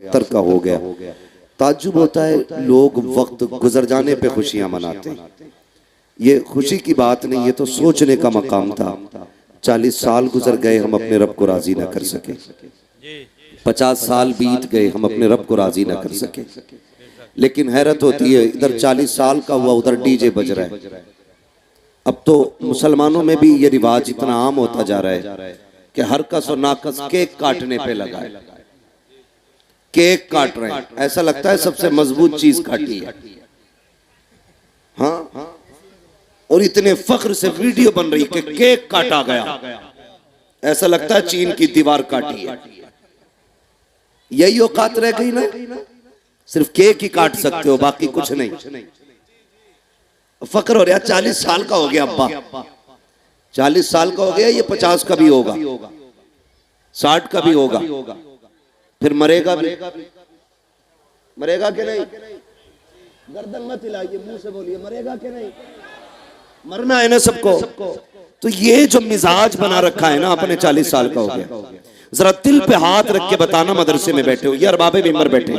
अख्तर का हो गया। ताज्जुब होता है लोग वक्त गुजर जाने पे खुशियां मनाते हैं। ये खुशी की बात नहीं, ये तो सोचने का मकाम था। 40 साल गुजर गए, हम अपने रब को राजी ना कर सके। 50 साल बीत गए, हम अपने रब को राजी ना कर सके। लेकिन हैरत होती है, इधर 40 साल का हुआ, उधर डीजे बज रहा है। अब तो मुसलमानों में भी ये रिवाज इतना आम होता जा रहा है कि हर कस और नाकस केक काटने पे लगा है। केक काट रहे हैं, ऐसा लगता है सबसे मजबूत चीज काटी है। हाँ, और इतने फख्र से वीडियो बन रही कि केक काटा गया, ऐसा लगता है चीन की दीवार काटी है। यही औकात रह गई ना, सिर्फ केक ही काट सकते हो, बाकी कुछ नहीं। फख्र हो रहा, 40 साल का हो गया अब्बा, 40 साल का हो गया, ये 50 का भी होगा, 60 का भी होगा, फिर मरेगा भी। मरेगा कि नहीं? गर्दन मत हिलाइए, मुंह से बोलिए, मरेगा कि नहीं? मरना है ना सबको। तो ये जो मिजाज बना रखा है ना, अपने 40 साल का हो गया, जरा दिल पे हाथ रख के बताना, मदरसे में बैठे हो या अरबाबे मिंबर बैठे,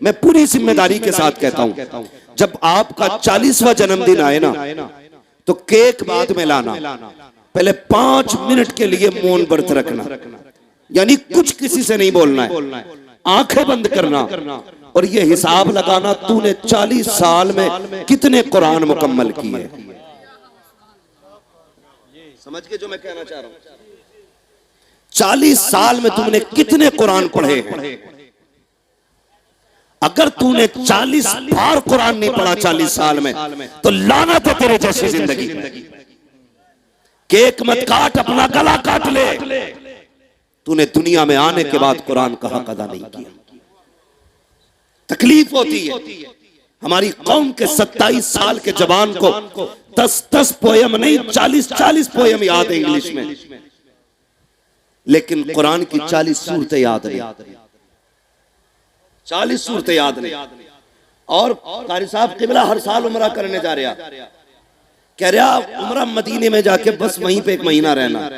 मैं पूरी जिम्मेदारी के साथ कहता हूं, जब आपका 40वां जन्मदिन आए ना, तो केक बाद में लाना, पहले 5 मिनट के लिए मौन व्रत रखना, यानी कुछ किसी से नहीं बोलना है, आंखें बंद करना और ये हिसाब लगाना तूने 40 साल में कितने कुरान मुकम्मल किए। समझ के जो मैं कहना चाह रहा हूं, 40 साल में तुमने कितने कुरान पढ़े हैं? अगर तूने 40 बार कुरान नहीं पढ़ा 40 साल में, तो लानत है तेरे जैसी जिंदगी। केक मत काट, अपना गला काट ले। तूने दुनिया में आने के बाद कुरान का हक अदा नहीं किया। तकलीफ होती है। हमारी कौम के 27 साल के जवान को 10-10 पोयम नहीं, 40-40 पोयम याद है इंग्लिश में, लेकिन कुरान की 40 सूरतें याद नहीं, 40 सूरतें याद नहीं। और कारी साहब किबला हर साल उमरा करने जा रहा, कह रहा उमरा मदीने में जाके बस वहीं पे 1 महीना रहना।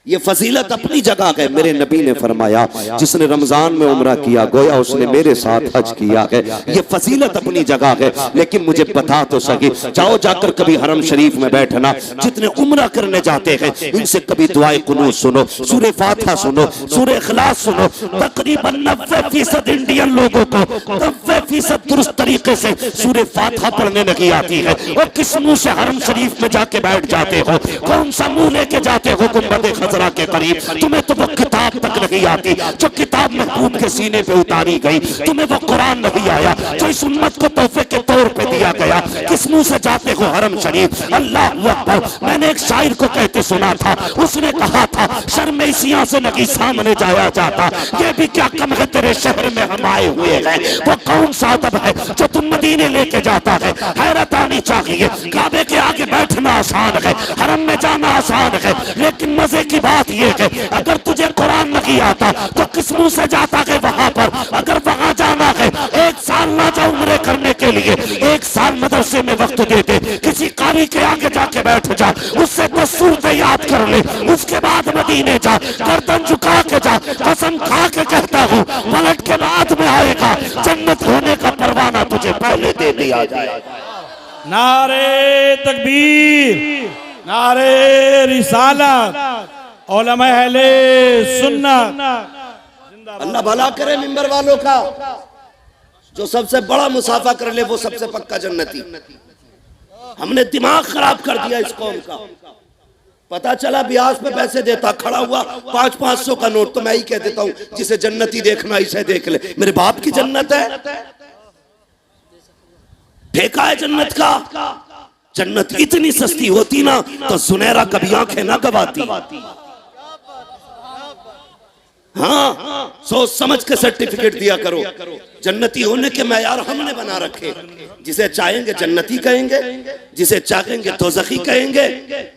ये फजीलत अपनी जगह है। मेरे नबी ने फरमाया, जिसने रमजान में उमरा किया गोया उसने मेरे साथ हज किया है। ये फजीलत अपनी जगह है, लेकिन मुझे बता तो सके, जाओ जाकर कभी हरम शरीफ में बैठना, जितने उमरा करने जाते हैं इनसे कभी दुआए कुनूत सुनो, सूरह फातिहा सुनो, सूरह इखलास सुनो। तकरीबन 90% इंडियन लोगों को 90% दुरुस्त तरीके से सूरह फातिहा पढ़ने नहीं आती है। और किस मुंह से हरम शरीफ में जाके बैठ जाते हो? कौन सा मुंह लेके जाते हो गुंबद के करीब? तुम्हें तो वो किताब तक नहीं आती जो किताब महबूब के सीने पे उतारी गई। तुम्हें वो कुरान नहीं आया जो इस उम्मत को तोहफे के तौर पे दिया गया। किस मुंह से जाते हो हरम शरीफ? अल्लाह अकबर। मैंने एक शायर को कहते सुना था, उसने कहा था, शर्मेसियां से नहीं सामने जाया जाता। ये भी क्या कम है तेरे शहर में हम आए हुए हैं। वो कौन सा अदब है जो तुम मदीने लेके जाता है? हैरत आनी चाहिए। काबे के आगे बैठना आसान है, हरम में जाना आसान है, लेकिन मजे की बात यह है, अगर तुझे कुरान नहीं आता तो किस मुंह से जाता है वहां पर? अगर वहां जाना है, 1 साल ना जा उम्रे करने के लिए, 1 साल मदरसे में वक्त दे दे, किसी कारी के आगे जाके बैठ जा, उससे 10 सूरतें याद कर ले, उसके बाद मदीने जा, गर्दन झुका के जा। कसम खा के कहता हूँ, पलट के बाद में आएगा, जन्नत होने का परवाना तुझे पहले दे दिया जाए। नारे तकबीर, नारे रिसालत, उलमा अहले सुन्नत। अल्लाह भला करे मिंबर वालों का। जो सबसे बड़ा मुसाफा कर ले वो सबसे पक्का जन्नती। हमने दिमाग खराब कर दिया इस कौम का। पता चला ब्याज पे पैसे देता खड़ा हुआ 500-500 का नोट, तो मैं ही कह देता हूँ जिसे जन्नती देखना इसे देख ले। मेरे बाप की जन्नत है, ठेका है जन्नत का। जन्नत इतनी सस्ती होती ना तो सुनहरा कभी आंखें ना गवाती। हाँ, सोच समझ के सर्टिफिकेट दिया करो। जन्नती होने के मैयार हमने बना रखे। जिसे चाहेंगे जन्नती कहेंगे, जिसे चाहेंगे दोज़खी कहेंगे।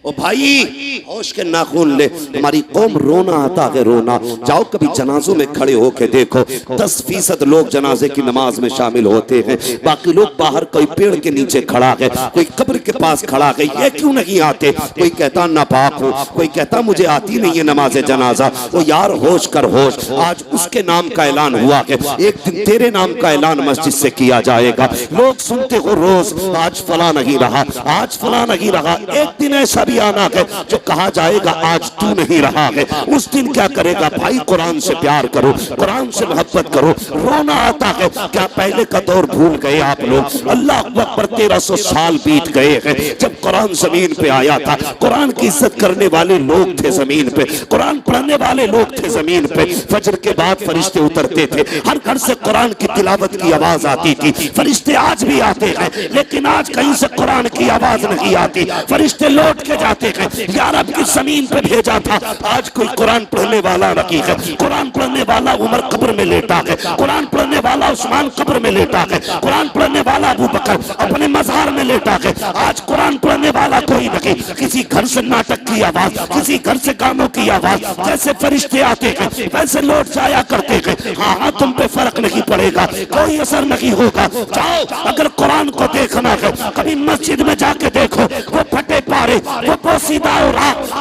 ओ भाई होश के नाखून ले। हमारी कौम रोना आता है, रोना। जाओ कभी जनाजों में खड़े होके देखो, 10% लोग जनाजे की नमाज में शामिल होते हैं, बाकी लोग बाहर कोई पेड़ के नीचे खड़ा है, कोई कब्र के पास खड़ा है। ये क्यों नहीं आते? कोई कहता नापाक हो, कोई कहता मुझे आती नहीं है नमाज जनाजा। ओ यार होश कर, होश, आज उसके नाम का ऐलान हुआ है। एक दिन तेरे नाम का ऐलान मस्जिद से किया जाएगा। लोग सुनते हो रोज, आज फला नहीं रहा, आज फला नहीं रहा। एक दिन ऐसा भी आना है जो कहा जाएगा आज तू नहीं रहा है। उस दिन क्या करेगा भाई? कुरान से प्यार करो, कुरान से मोहब्बत करो। रोना आता है क्या? पहले का दौर भूल गए आप लोग? अल्लाह अकबर, 1300 साल बीत गए हैं जब कुरान जमीन पे आया था। कुरान की इज्जत करने वाले लोग थे जमीन पे, कुरान पढ़ने वाले लोग थे जमीन पे। फजर के बाद फरिश्ते उतरते थे, हर घर से कुरान की तिलावत की आवाज आती थी। फरिश्ते आज भी आते हैं, लेकिन आज कहीं से कुरान की आवाज नहीं आती। फरिश्ते लौट के जाते हैं। यार अब की जमीन पे भेजा था, आज कोई कुरान पढ़ने वाला नहीं है। कुरान पढ़ने वाला उमर कब्र में लेटा है, कुरान पढ़ने वाला उस्मान कब्र में लेटा है, कुरान पढ़ने वाला अबू बकर अपने मज़ार में लेटा है। आज कुरान पढ़ने वाला कोई नहीं। किसी घर से नाटक की आवाज, किसी घर से गानों की आवाज, जैसे फरिश्ते आते हैं वैसे लौट जाया करते हैं। हाँ, तुम पे फर्क नहीं पड़ेगा, कोई असर नहीं होगा। जाओ, अगर कुरान को देखना है कभी मस्जिद में जाके देखो, वो फटे पारे, वो पोसीदा और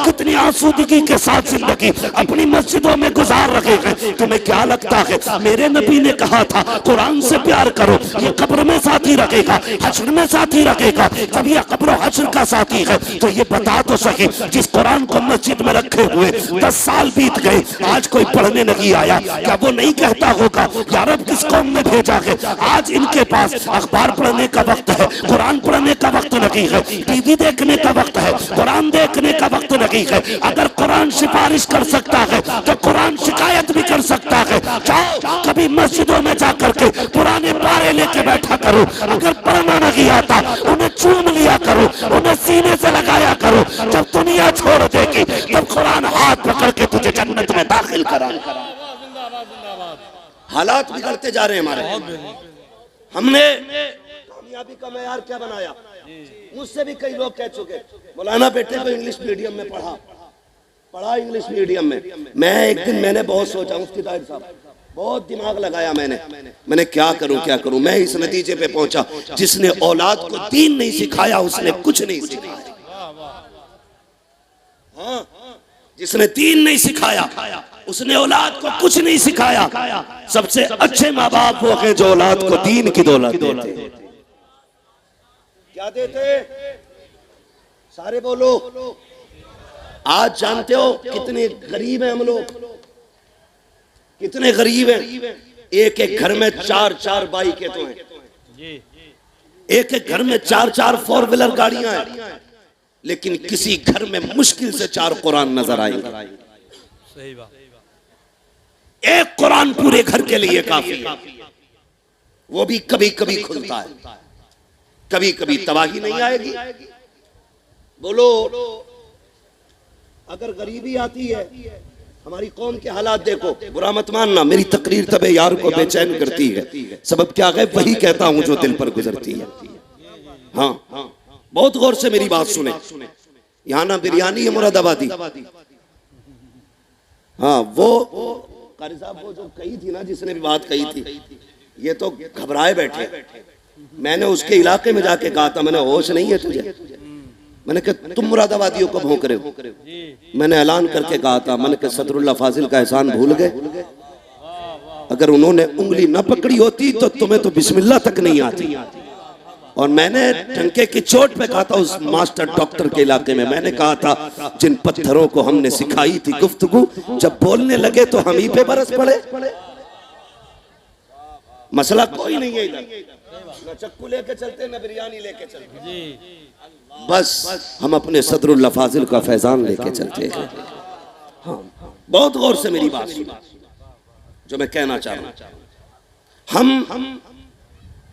कितनी आसूदगी के साथ जिंदगी अपनी मस्जिदों में गुजार रहे हैं। तुम्हें क्या लगता है? मेरे नबी ने कहा था कुरान से प्यार करो, ये कब्र में साथी रखेगा, हश्र में साथी रखेगा। जब ये कब्र हश्र का साथी है तो ये बता तो सके, जिस कुरान को मस्जिद में रखे हुए 10 साल बीत गए, आज कोई पढ़ने नहीं आया, क्या वो नहीं कहता होगा यार अब किस कौम में भेजा है? आज इनके पास अखबार पढ़ने का वक्त है, कुरान पढ़ने का वक्त नहीं है, टीवी देखने का वक्त है, कुरान देखने का वक्त नहीं है। अगर कुरान सिफारिश कर सकता है तो कुरान शिकायत भी कर सकता है। जाओ, कभी मस्जिदों में जाकर के पुराने पारे लेके बैठा करो। अगर पढ़ना नहीं आता उन्हें चूम लिया करो, उन्हें सीने से लगाया करो। जब दुनिया छोड़ देगी तब कुरान हाथ पकड़ के तुझे जन्नत में दाखिल करा। हालात बिगड़ते जा रहे हैं हमारे। हमने कामयाबी का मैयार क्या बनाया? मुझसे भी कई लोग कह चुके, मौलाना बेटे को इंग्लिश मीडियम में पढ़ा इंग्लिश मीडियम में। मैं एक दिन मैंने बहुत सोचा, मुफ्ती ताहिर साहब, बहुत दिमाग लगाया मैंने क्या करूं। मैं इस नतीजे पे पहुंचा, जिसने औलाद को दीन नहीं सिखाया उसने कुछ नहीं सिखाया। हाँ, जिसने दीन नहीं सिखाया उसने औलाद को कुछ नहीं सिखाया। सबसे अच्छे माँ बाप वो हैं जो औलाद को दीन की दौलत देते। क्या देते? सारे बोलो। आज जानते हो कितने गरीब हैं हम लोग, कितने गरीब हैं। एक एक घर में 4-4 बाइकें तो हैं, एक एक घर में 4-4 4 व्हीलर गाड़ियां हैं, लेकिन किसी घर में मुश्किल से 4 कुरान नजर आएंगे। सही बात। एक कुरान पूरे घर के लिए काफी है, वो भी कभी कभी खुलता है, कभी कभी तबाही नहीं आएगी। बोलो, अगर गरीबी आती है, हमारी कौम के हालात देखो, बुरा मत मानना, मेरी तकरीर तबे यार को बेचैन करती है। सबब क्या है? वही कहता हूं जो दिल पर गुजरती है। हाँ, बहुत गौर से मेरी बात सुने। यहाँ ना बिरयानी है मुरादाबादी। हाँ, वो कारी साहब वो जो कही थी ना, जिसने भी बात कही थी, ये तो घबराए बैठे। मैंने उसके इलाके में जाके कहा था, मैंने होश नहीं है तुझे? मैंने कहा तुम मुरादाबादियों को भौंक रहे हो। मैंने ऐलान करके कहा था, मैंने कहा सदरुल्लाह फाजिल का एहसान भूल गए? अगर उन्होंने उंगली न पकड़ी होती तो तुम्हें तो बिस्मिल्लाह तक नहीं आती। और मैंने टंके की चोट पे कहा था उस मास्टर डॉक्टर के इलाके में, मैंने कहा था जिन पत्थरों को हमने सिखाई थी गुफ्तगू, जब बोलने लगे तो हम ही पे बरस पड़े। मसला कोई नहीं है इधर, न चक्कू लेके चलते न बिरयानी लेके चलते, बस हम अपने सदरुल्लाह फाजिल का फैजान लेके चलते हैं। हाँ, बहुत गौर से मेरी बात सुनो जो मैं कहना चाह रहा हूं। हम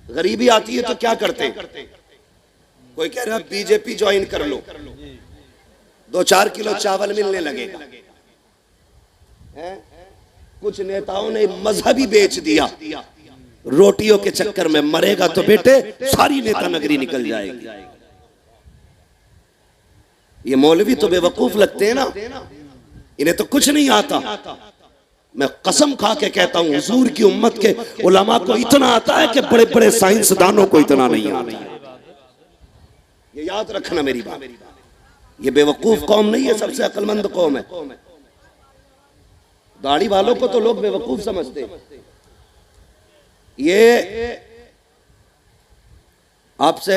गरीबी आती है तो क्या करते हैं? कोई कह रहा है बीजेपी ज्वाइन कर लो, 2-4 किलो चावल मिलने लगेगा। कुछ नेताओं ने मजहबी बेच दिया, रोटियों के चक्कर में मरेगा तो बेटे सारी नेता नगरी निकल जाएगी। ये मौलवी तो बेवकूफ लगते हैं ना, इन्हें तो कुछ नहीं आता। मैं कसम खा के कहता हूं, हुजूर की उम्मत के उलमा को इतना आता है कि बड़े बड़े साइंसदानों को इतना नहीं आता। ये याद रखना मेरी बात, ये बेवकूफ कौम नहीं है, सबसे अक्लमंद कौम है। दाढ़ी वालों को तो लोग बेवकूफ समझते हैं। ये आपसे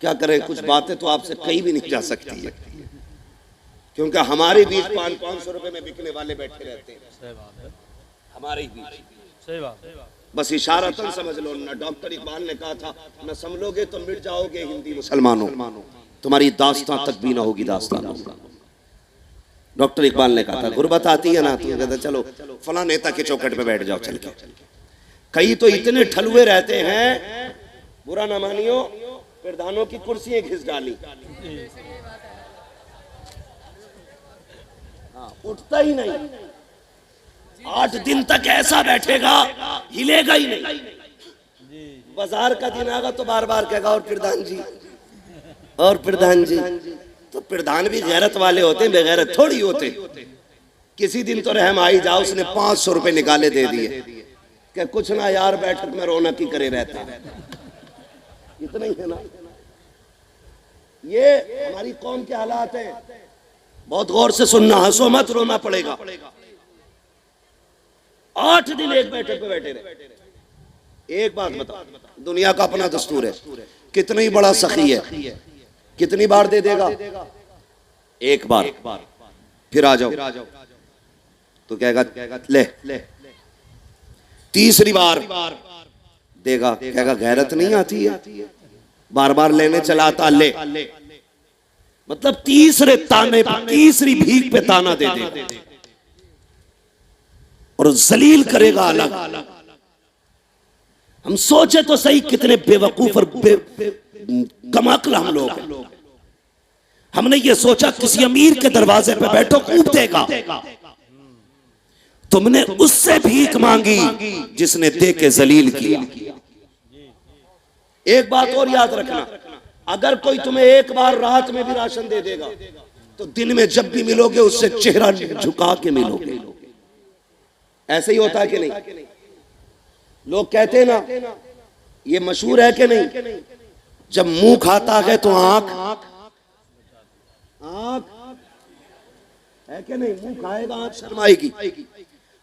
क्या करें, कुछ बातें तो आपसे कही भी नहीं जा सकती है, क्योंकि हमारे बीच 500 रुपए में बिकने वाले बैठे रहते हैं हमारे ही बीच। सही बात। बस इशारतन समझ लो ना। डॉक्टर इकबाल ने कहा था, न संभलोगे तो मिट जाओगे हिंदी मुसलमानों, तुम्हारी दास्तां तक भी ना होगी दास्तान। डॉक्टर इकबाल ने कहा था, गुर्बत आती है ना, तो कहता चलो फला नेता के चौखट पे बैठ जाओ चल के। कई तो इतने ठलुए रहते हैं, बुरा ना मानियो, प्रधानों की कुर्सियां घिस डाली, उठता ही नहीं, 8 दिन तक ऐसा बैठेगा, हिलेगा ही नहीं। बाजार का दिन आगा तो बार बार कहेगा और प्रधान जी, और प्रधान जी। तो प्रधान भी गैरत वाले होते हैं, बेगैरत थोड़ी होते। किसी दिन तो रहम आई जा, उसने 500 रुपए निकाले दे दिए कि कुछ ना यार, बैठक में रौनक ही करे रहता है, इतना ही है ना। ये हमारी कौम के हालात हैं, बहुत गौर से सुनना, हंसो मत, रोना पड़ेगा। 8 दिन एक बैठक पे बैठे रहे। एक बात बताओ, दुनिया का अपना दस्तूर है, कितना ही बड़ा सखी है, कितनी बार दे देगा? एक बार, फिर आ जाओ तो कहेगा ले। तीसरी बार देगा, कहेगा गैरत नहीं आती है, बार बार लेने चला आता, ले। मतलब तीसरे ताने, तीसरी भीख पे ताना दे देगा और जलील करेगा अलग। हम सोचे तो सही, कितने बेवकूफ और कमाकल हम लोग हैं। हमने ये सोचा किसी अमीर के दरवाजे पे बैठो, खूब देगा। तुमने उससे भीख मांगी जिसने दे के जलील किया। एक बात और याद रखना, अगर कोई तुम्हें एक बार रात में भी राशन दे देगा, तो दिन में जब भी मिलोगे उससे चेहरा झुका के मिलोगे। ऐसे ही होता है कि नहीं? लोग कहते हैं ना, ये मशहूर है कि नहीं, जब मुंह खाता है तो आंख है कि नहीं? मुंह खाएगा, आंख शर्माएगी।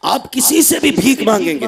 आप किसी से भी भीख मांगेंगे,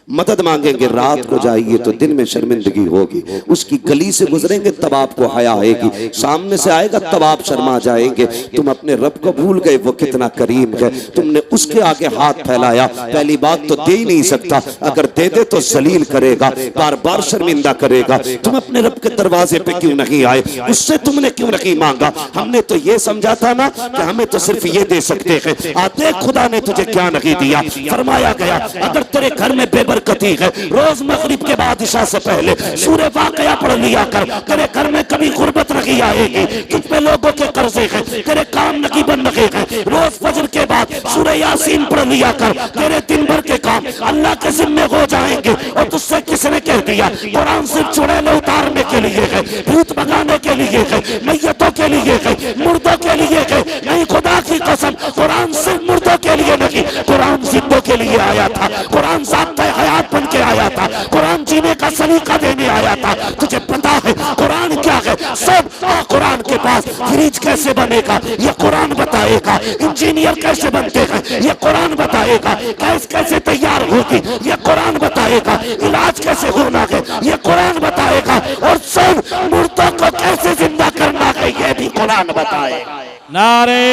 मदद मांगेंगे, रात को जाइए तो दिन में शर्मिंदगी होगी। उसकी गली से गुजरेंगे तब आपको हया आएगी, सामने से आएगा तब आप शर्मा जाएंगे। तुम अपने रब को भूल गए, वो कितना करीम है। तुमने उसके आगे हाथ फैलाया, पहली बात तो दे ही नहीं सकता, अगर दे दे तो जलील करेगा, बार बार शर्मिंदा करेगा। तुम अपने रब के दरवाजे पे क्यों नहीं आए? उससे तुमने क्यों नहीं मांगा? हमने तो ये समझा था ना कि हमें तो सिर्फ ये दे सकते हैं। आते खुदा ने तुझे क्या नहीं दिया? फरमाया गया, अगर तेरे घर में बरकती है, रोज मगरिब के बाद इशा से पहले सूरह वाक़िया पढ़ लिया कर। तेरे घर में कभी गुर्बत नहीं आएगी, तुझ पे लोगों के कर्जे हैं, तेरे काम नहीं बन रहे हैं। रोज फजर के बाद सूरह यासीन पढ़ लिया कर, तेरे दिन भर के काम अल्लाह के जिम्मे हो जाएंगे। और तुझसे किसने कह दिया कुरान सिर्फ चुड़ैले उतारने के लिए है, भूत भगाने के लिए है, मैयतों के लिए है, मुर्दों के लिए है? नहीं, खुदा की कसम, कुरान सिर्फ मुर्दों के लिए नहीं, कुरान जिंदों के लिए आया था। कुरान ज़ाब्ता हयात बन के आया था, कुरान जीने का सलीका देने आया था। तुझे पता है कुरान क्या है? सब कुरान के पास फ्रिज कैसे बनेगा ये कुरान बताएगा, इंजीनियर कैसे बनते हैं ये कुरान बताएगा, गैस कैसे तैयार होगी ये कुरान बताएगा, इलाज कैसे होना है ये कुरान बताएगा, और सब मुर्दों को कैसे जिंदा करना है ये भी कुरान बताएगा। नारे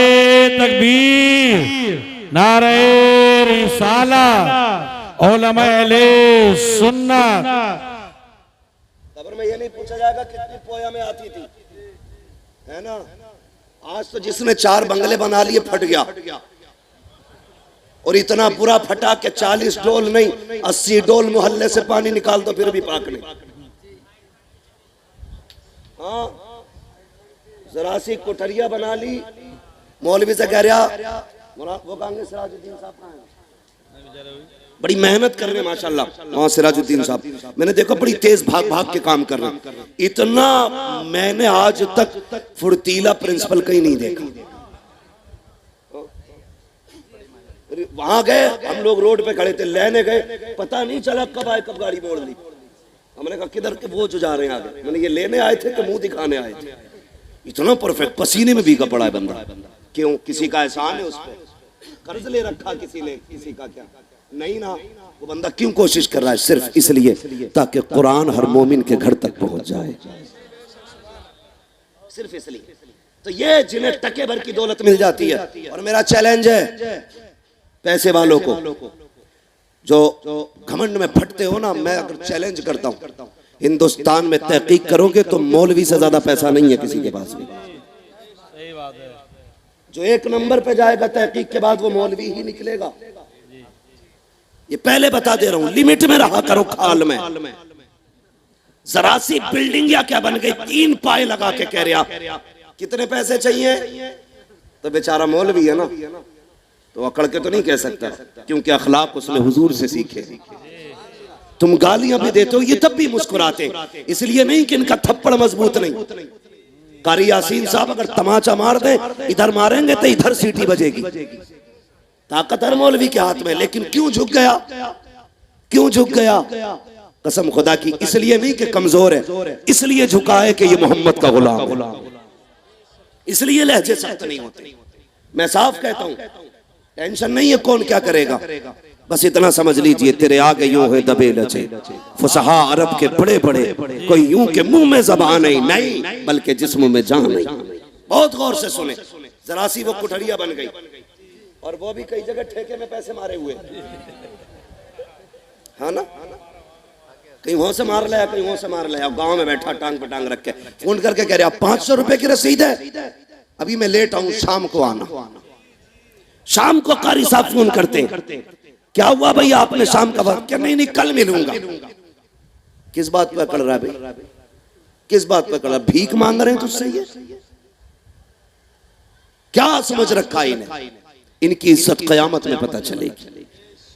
तकबीर, नारे रिसालत, उलमा अहले सुन्नत। कब्र में ये नहीं पूछा जाएगा कितनी पोया में आती थी, है ना? आज तो जिसने 4 बंगले बना लिए फट गया, और इतना बुरा फटा कि 40 डोल नहीं 80 डोल मोहल्ले से पानी निकाल दो फिर भी पाक नहीं। हाँ, जरा सी कोठरिया बना ली, मौलवी से कह रहा वो कहेंगे सिराजुद्दीन साहब कहाँ हैं? बड़ी मेहनत कर रहे हैं माशाल्लाह वहाँ सिराजुद्दीन साहब। मैंने देखा बड़ी तेज भाग भाग के काम कर रहे हैं। इतना मैंने आज तक फुर्तीला प्रिंसिपल कहीं नहीं देखा। वहां गए हम लोग, रोड पे खड़े थे, लेने गए, पता नहीं चला कब आए कब गाड़ी मोड़ ली। हमने कहा किधर के वो जो जा रहे हैं आगे? मैंने ये लेने आए थे कि मुंह दिखाने आए थे? इतना परफेक्ट, पसीने में भीगा पड़ा है बंदा। क्यों? किसी का एहसान है उस पर? कर्ज ले रखा किसी ने, किसी का क्या नहीं ना। वो बंदा क्यों कोशिश कर रहा है? सिर्फ इसलिए ताकि कुरान हर मोमिन के घर तक पहुंच जाए, सिर्फ इसलिए। तो ये जिन्हें टके भर की दौलत मिल जाती है, और मेरा चैलेंज है पैसे वालों को जो घमंड में फटते हो ना, मैं अगर चैलेंज करता हूं, हिंदुस्तान में तहकीक करोगे तो मौलवी से ज्यादा पैसा नहीं है किसी के पास भी। सही बात है। जो एक नंबर पे जाएगा तहकीक के बाद वो मौलवी ही निकलेगा। ये पहले बता दे रहा हूं, लिमिट में रहा करो खाल में। जरा सी बिल्डिंग या क्या बन गई, 3 पाए लगा के कह रहा कितने पैसे चाहिए, तो बेचारा मौलवी है ना, तो अकड़ के तो नहीं कह सकता, क्योंकि अखलाक उसने हुजूर से सीखे। तुम गालियां भी देते हो, ये तब भी मुस्कुराते, इसलिए नहीं कि इनका थप्पड़ मजबूत नहीं। कारी यासीन साहब अगर तमाचा मार दे, इधर मारेंगे तो इधर सीटी बजेगी। ताकत हर मौलवी के हाथ में, लेकिन क्यों झुक गया? क्यों झुक गया? कसम खुदा की, इसलिए नहीं कि कमजोर है, इसलिए झुका है कि ये मोहम्मद का गुलाम है, इसलिए लहजे सख्त नहीं होते। मैं साफ कहता हूं, टेंशन नहीं है कौन क्या करेगा, बस इतना समझ लीजिए तेरे आगे यूं है दबे लचे फुसहा अरब के बड़े बड़े, कोई यूं के मुंह में ज़बान नहीं बल्कि जिस्म में जान नहीं। बहुत गौर से सुने, जरा सी वो कुठड़िया बन गई, और वो भी कई जगह ठेके में पैसे मारे हुए, हाँ ना, कहीं वहां से मार लिया, कहीं वहां से मार लिया। गांव में बैठा टांग पे टांग रख के फोन करके कह रहा 500 रुपए की रसीद है, अभी मैं लेट आऊं, शाम को आना। शाम को कारी साहब फोन करते हैं, क्या हुआ भैया आपने शाम का वक्त? क्या नहीं कल मिलूंगा। किस बात पे कर रहा है भाई, किस बात पे कर रहा है? भीख मांग रहे हैं तुझसे? ये क्या समझ रखा है इन्हें? इनकी इज्जत कयामत में पता चलेगी।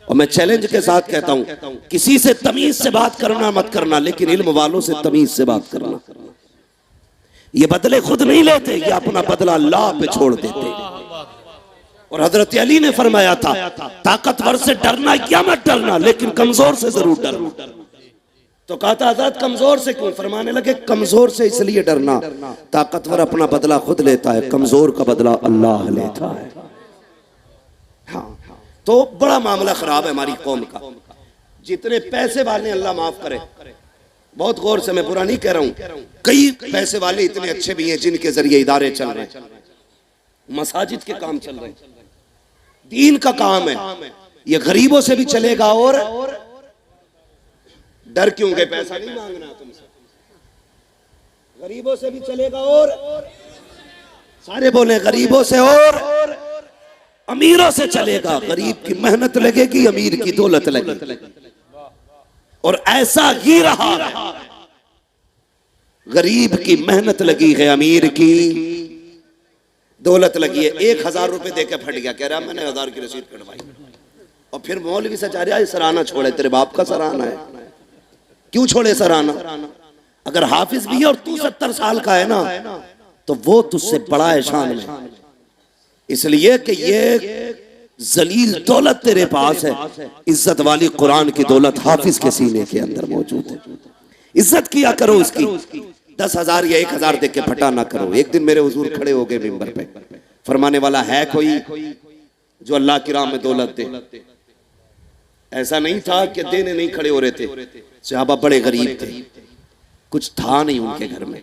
और मैं चैलेंज के साथ कहता हूं, किसी से तमीज से बात करना मत करना, लेकिन इल्म वालों से तमीज से बात करना। ये बदले खुद नहीं लेते, ये अपना बदला अल्लाह पे छोड़ देते। और हजरत अली ने फरमाया था, ताकतवर से डरना या मत डरना, लेकिन कमजोर से जरूर डरना। तो कहा था हजरत कमजोर से क्यों? फरमाने लगे कमजोर से इसलिए डरना, ताकतवर अपना बदला खुद लेता है, कमजोर का बदला अल्लाह लेता है। हाँ, तो बड़ा मामला खराब है हमारी कौम का। जितने पैसे वाले, अल्लाह माफ करे, बहुत गौर से, मैं बुरा नहीं कह रहा हूं, कई पैसे वाले इतने अच्छे भी हैं जिनके जरिए इदारे चल रहे हैं, मसाजिद के काम चल रहे हैं, दीन का काम है, ये गरीबों से भी चलेगा। और डर क्यों गए? पैसा नहीं मांगना तुमसे, गरीबों से भी चलेगा। और सारे बोले गरीबों से और अमीरों से चलेगा। गरीब की मेहनत लगेगी, अमीर की दौलत लगेगी। और ऐसा ही रहा, गरीब की मेहनत लगी है, अमीर की दौलत लगी है। 1000 रुपए देके फट गया, कह रहा मैंने 1000 की रसीद कटवाई, और फिर मौलवी से चाह रहा है सराहना छोड़े, तेरे बाप का सराहना है, क्यों छोड़े सराहना? अगर हाफिज भी है और तू 70 साल का है ना, तो वो तुझसे बड़ा है शान में, इसलिए कि ये जलील दौलत तेरे पास है। इज्जत वाली कुरान की दौलत हाफिज के सीने के अंदर मौजूद है। इज्जत किया करो उसकी, 10,000 या 1,000 देके फटा ना करो। एक दिन मेरे हुजूर खड़े हो गए मिंबर पे, फरमाने वाला है कोई जो अल्लाह की राह में दौलत दे? ऐसा नहीं था कि देने नहीं खड़े हो रहे थे, सहाबा बड़े गरीब थे, कुछ था नहीं उनके घर में।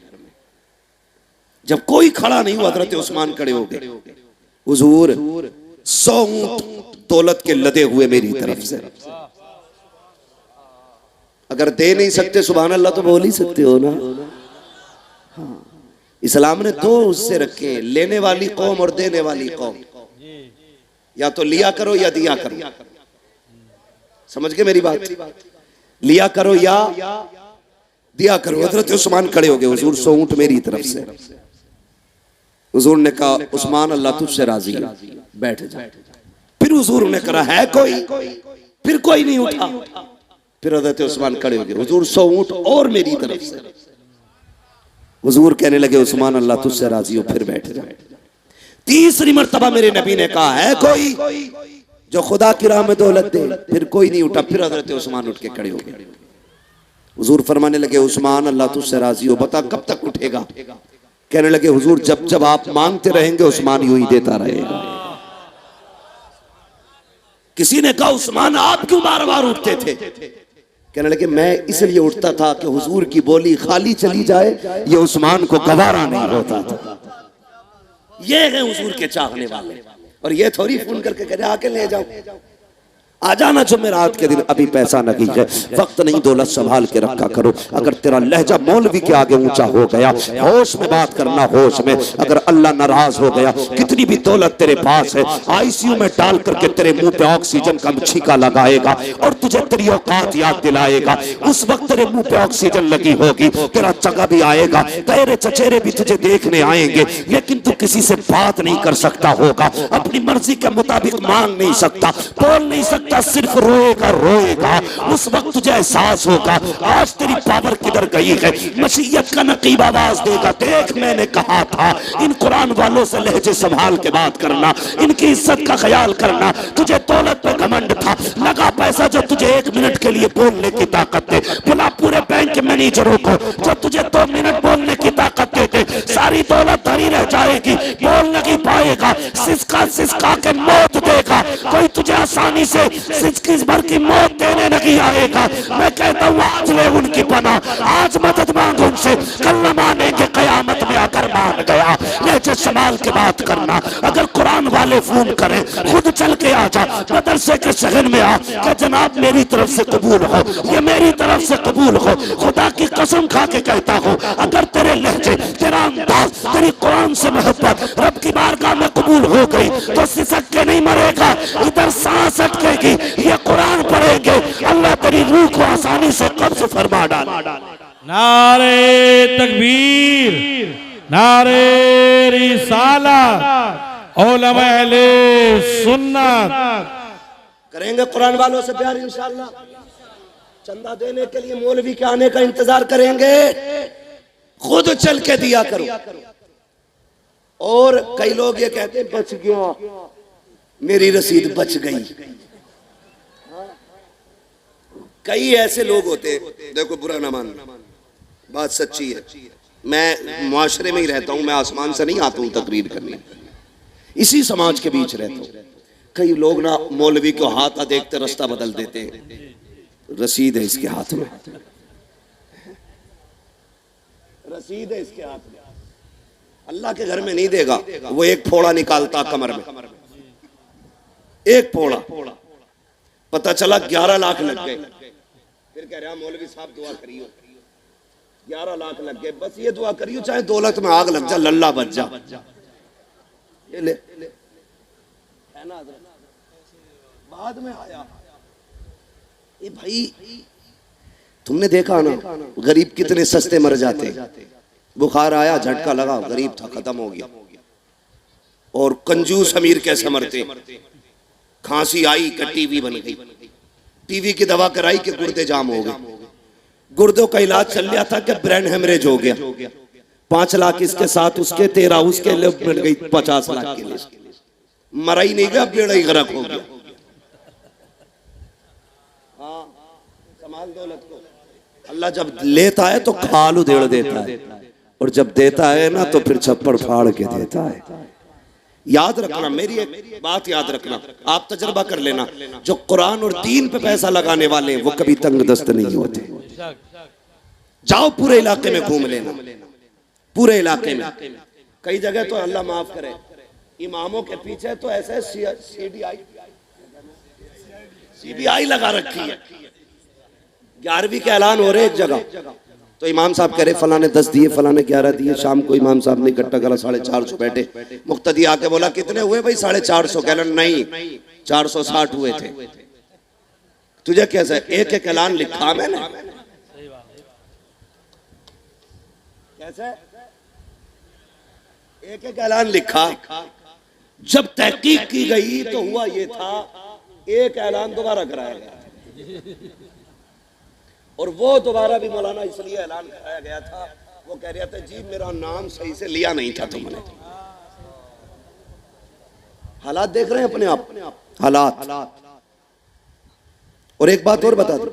जब कोई खड़ा नहीं हुआ, हजरत उस्मान खड़े हो गए, हुजूर 100 ऊंट दौलत के लदे हुए मेरी तरफ से, अगर दे नहीं सकते सुभान अल्लाह तो बोल ही सकते हो ना। हाँ, इस्लाम ने 2 उससे रखे, लेने वाली कौम और देने वाली कौम। या तो लिया करो या दिया करो, समझ के मेरी बात? लिया करो या दिया करो। हजरत उस्मान खड़े हो गए, हुजूर 100 ऊंट मेरी तरफ से। हुजूर ने कहा उस्मान अल्लाह तुझसे राजी है, बैठ जा। फिर हुजूर ने कहा है कोई? फिर कोई नहीं उठा। फिर हजरत उस्मान खड़े हो गए, हुजूर 100 ऊंट और मेरी तरफ से। हुजूर कहने लगे उस्मान अल्लाह तुझसे राजी हो, फिर बैठ जा। तीसरी मर्तबा मेरे नबी ने कहा है कोई जो खुदा की राह में दौलत दे? फिर कोई नहीं उठा। फिर हजरत उस्मान उठ के खड़े हो गए। हुजूर फरमाने लगे उस्मान अल्लाह तुझसे राजी हो, बता कब तक उठेगा? कहने लगे हुजूर जब जब आप मांगते रहेंगे उस्मान यूं ही देता रहेगा। किसी ने कहा उस्मान आप क्यों बार बार उठते थे? कहने लगे मैं इसलिए उठता था कि हुजूर की बोली खाली चली जाए, ये उस्मान को गवारा नहीं होता था। ये है हुजूर के चाहने वाले। और ये थोड़ी फोन करके कह रहे आके ले जाओ, आ जाना जुमेरात के दिन, अभी पैसा नहीं है, वक्त नहीं, दौलत संभाल के रखा करो। अगर तेरा लहजा मौलवी के आगे ऊंचा हो गया, होश में बात करना, होश में। अगर अल्लाह नाराज हो गया, कितनी भी दौलत तेरे पास है, आईसीयू में डाल करके तेरे मुंह पे ऑक्सीजन का छींका लगाएगा और तुझे तेरी औकात याद दिलाएगा। उस वक्त तेरे मुंह पे ऑक्सीजन लगी होगी, तेरा जगह भी आएगा, तेरे चचेरे भी तुझे देखने आएंगे, लेकिन तू किसी से बात नहीं कर सकता होगा, अपनी मर्जी के मुताबिक मांग नहीं सकता, बोल नहीं सकता, सिर्फ रोएगा रोएगा। उस वक्त तुझे एहसास होगा आज तेरी पावर किधर गई है। मशीयत का नकीब आवाज देगा, देख मैंने कहा था इन कुरान वालों से लहजे संभाल के बात करना, इनकी इज्जत का ख्याल करना। तुझे दौलत पे घमंड था, लगा पैसा जो तुझे 1 मिनट के लिए बोलने की ताकत दे, बुला पूरे बैंक के मैनेजरों को जो तुझे 2 मिनट बोलने की ताकत देते। सारी दौलत धरी रह जाएगी, बोल नहीं पाएगा, सिसका सिसका के मौत देगा। कोई तुझे आसानी से सिसकी भर की मौत देने नहीं आएगा। मैं कहता हूँ आज ले उनकी पनाह, आज मदद मांग उनसे, कल न मानेंगे कयामत में अगर मान गया। लहजे संभाल के बात करना। अगर कुरान वाले फोन करें, खुद चल के आ जा, मदरसे के शहर में आ कि जनाब मेरी तरफ से कबूल हो, ये मेरी तरफ से कबूल हो। खुदा की कसम खा के कहता हूँ अगर तेरे लहजे, तेरा अंदाज, तेरी कुरान से मोहब्बत रब की बारगाह में कबूल हो गई तो सिसक के नहीं मरेगा, इधर सांस अटकेगी, ये कुरान पढ़ेंगे, अल्लाह तेरी रूह को आसानी से कब्ज फरमा डाल। नारे तकबीर, नारे रिसालत, उलमा अहले सुन्नत। करेंगे कुरान वालों से प्यार इंशाअल्लाह। चंदा देने के लिए मौलवी के आने का इंतजार करेंगे, खुद चल के दिया करो। और कई लोग ये कहते हैं बच गया, मेरी रसीद बच गई। कई ऐसे लोग होते, देखो बुरा ना मान, बात सच्ची है, मैं मुआशरे में ही रहता हूं, मैं आसमान से नहीं आता हूं तकरीर करने, इसी समाज के बीच रहता हूं। कई लोग ना मौलवी को हाथ देखते रास्ता बदल देते हैं। रसीद है इसके हाथ में, रसीद है इसके हाथ में, अल्लाह के घर में नहीं देगा। वो एक फोड़ा निकालता कमर में, एक फोड़ा, पता चला 11 लाख लग गए। फिर कह रहा मौलवी साहब दुआ करियो, 11 लाख लग गए, बस ये दुआ करियो चाहे दौलत में आग लग जा, लल्ला बच जा। ये ले है ना, बाद में आया ये भाई, तुमने देखा ना गरीब कितने सस्ते मर जाते। बुखार आया, झटका लगा, गरीब था, खत्म हो गया। और कंजूस अमीर कैसे मरते, खांसी आई कि टीबी बन गई, टीबी की दवा कराई कि गुर्दे जाम हो गए, गुर्दों का इलाज चल रहा था कि ब्रेन हेमरेज हो गया। 5 लाख इसके साथ उसके, 13 उसके लिए मिल गई 50 लाख के लिए। मरा ही नहीं गया, बेड़ा ही गरक हो गया। हाँ, संभाल दौलत को। अल्लाह जब लेता है तो खाल उधेड़ देता है, और जब देता है ना तो फिर छप्पड़ फाड़ के देता है। याद रखना, मेरी एक बात याद रखना, आप तजर्बा कर लेना, जो कुरान और दीन पे पैसा लगाने वाले हैं वो कभी तंग दस्त नहीं होते। जाओ पूरे इलाके में घूम लेना, पूरे इलाके में। कई जगह तो अल्लाह माफ करे, इमामों के पीछे तो ऐसे सीबीआई लगा रखी है। 11वीं के ऐलान हो रहे एक जगह, तो इमाम साहब कह रहे फला ने 10 दिए, फला ने 11 दिए। शाम को इमाम साहब ने इकट्ठा करा, 450 बैठे। मुक्तदी आके बोला कितने हुए भाई? 450। कहना नहीं, 460 हुए थे। तुझे कैसे? एक एक ऐलान लिखा मैंने, कैसे एक एक ऐलान लिखा। जब तहकीक की गई तो हुआ ये था, एक ऐलान दोबारा कराया गया, और वो दोबारा भी मौलाना इसलिए ऐलान कराया गया था, वो कह रहे थे जी मेरा नाम सही से लिया नहीं था तुमने। हालात देख रहे हैं अपने आप, हालात। और एक बात और बता दो,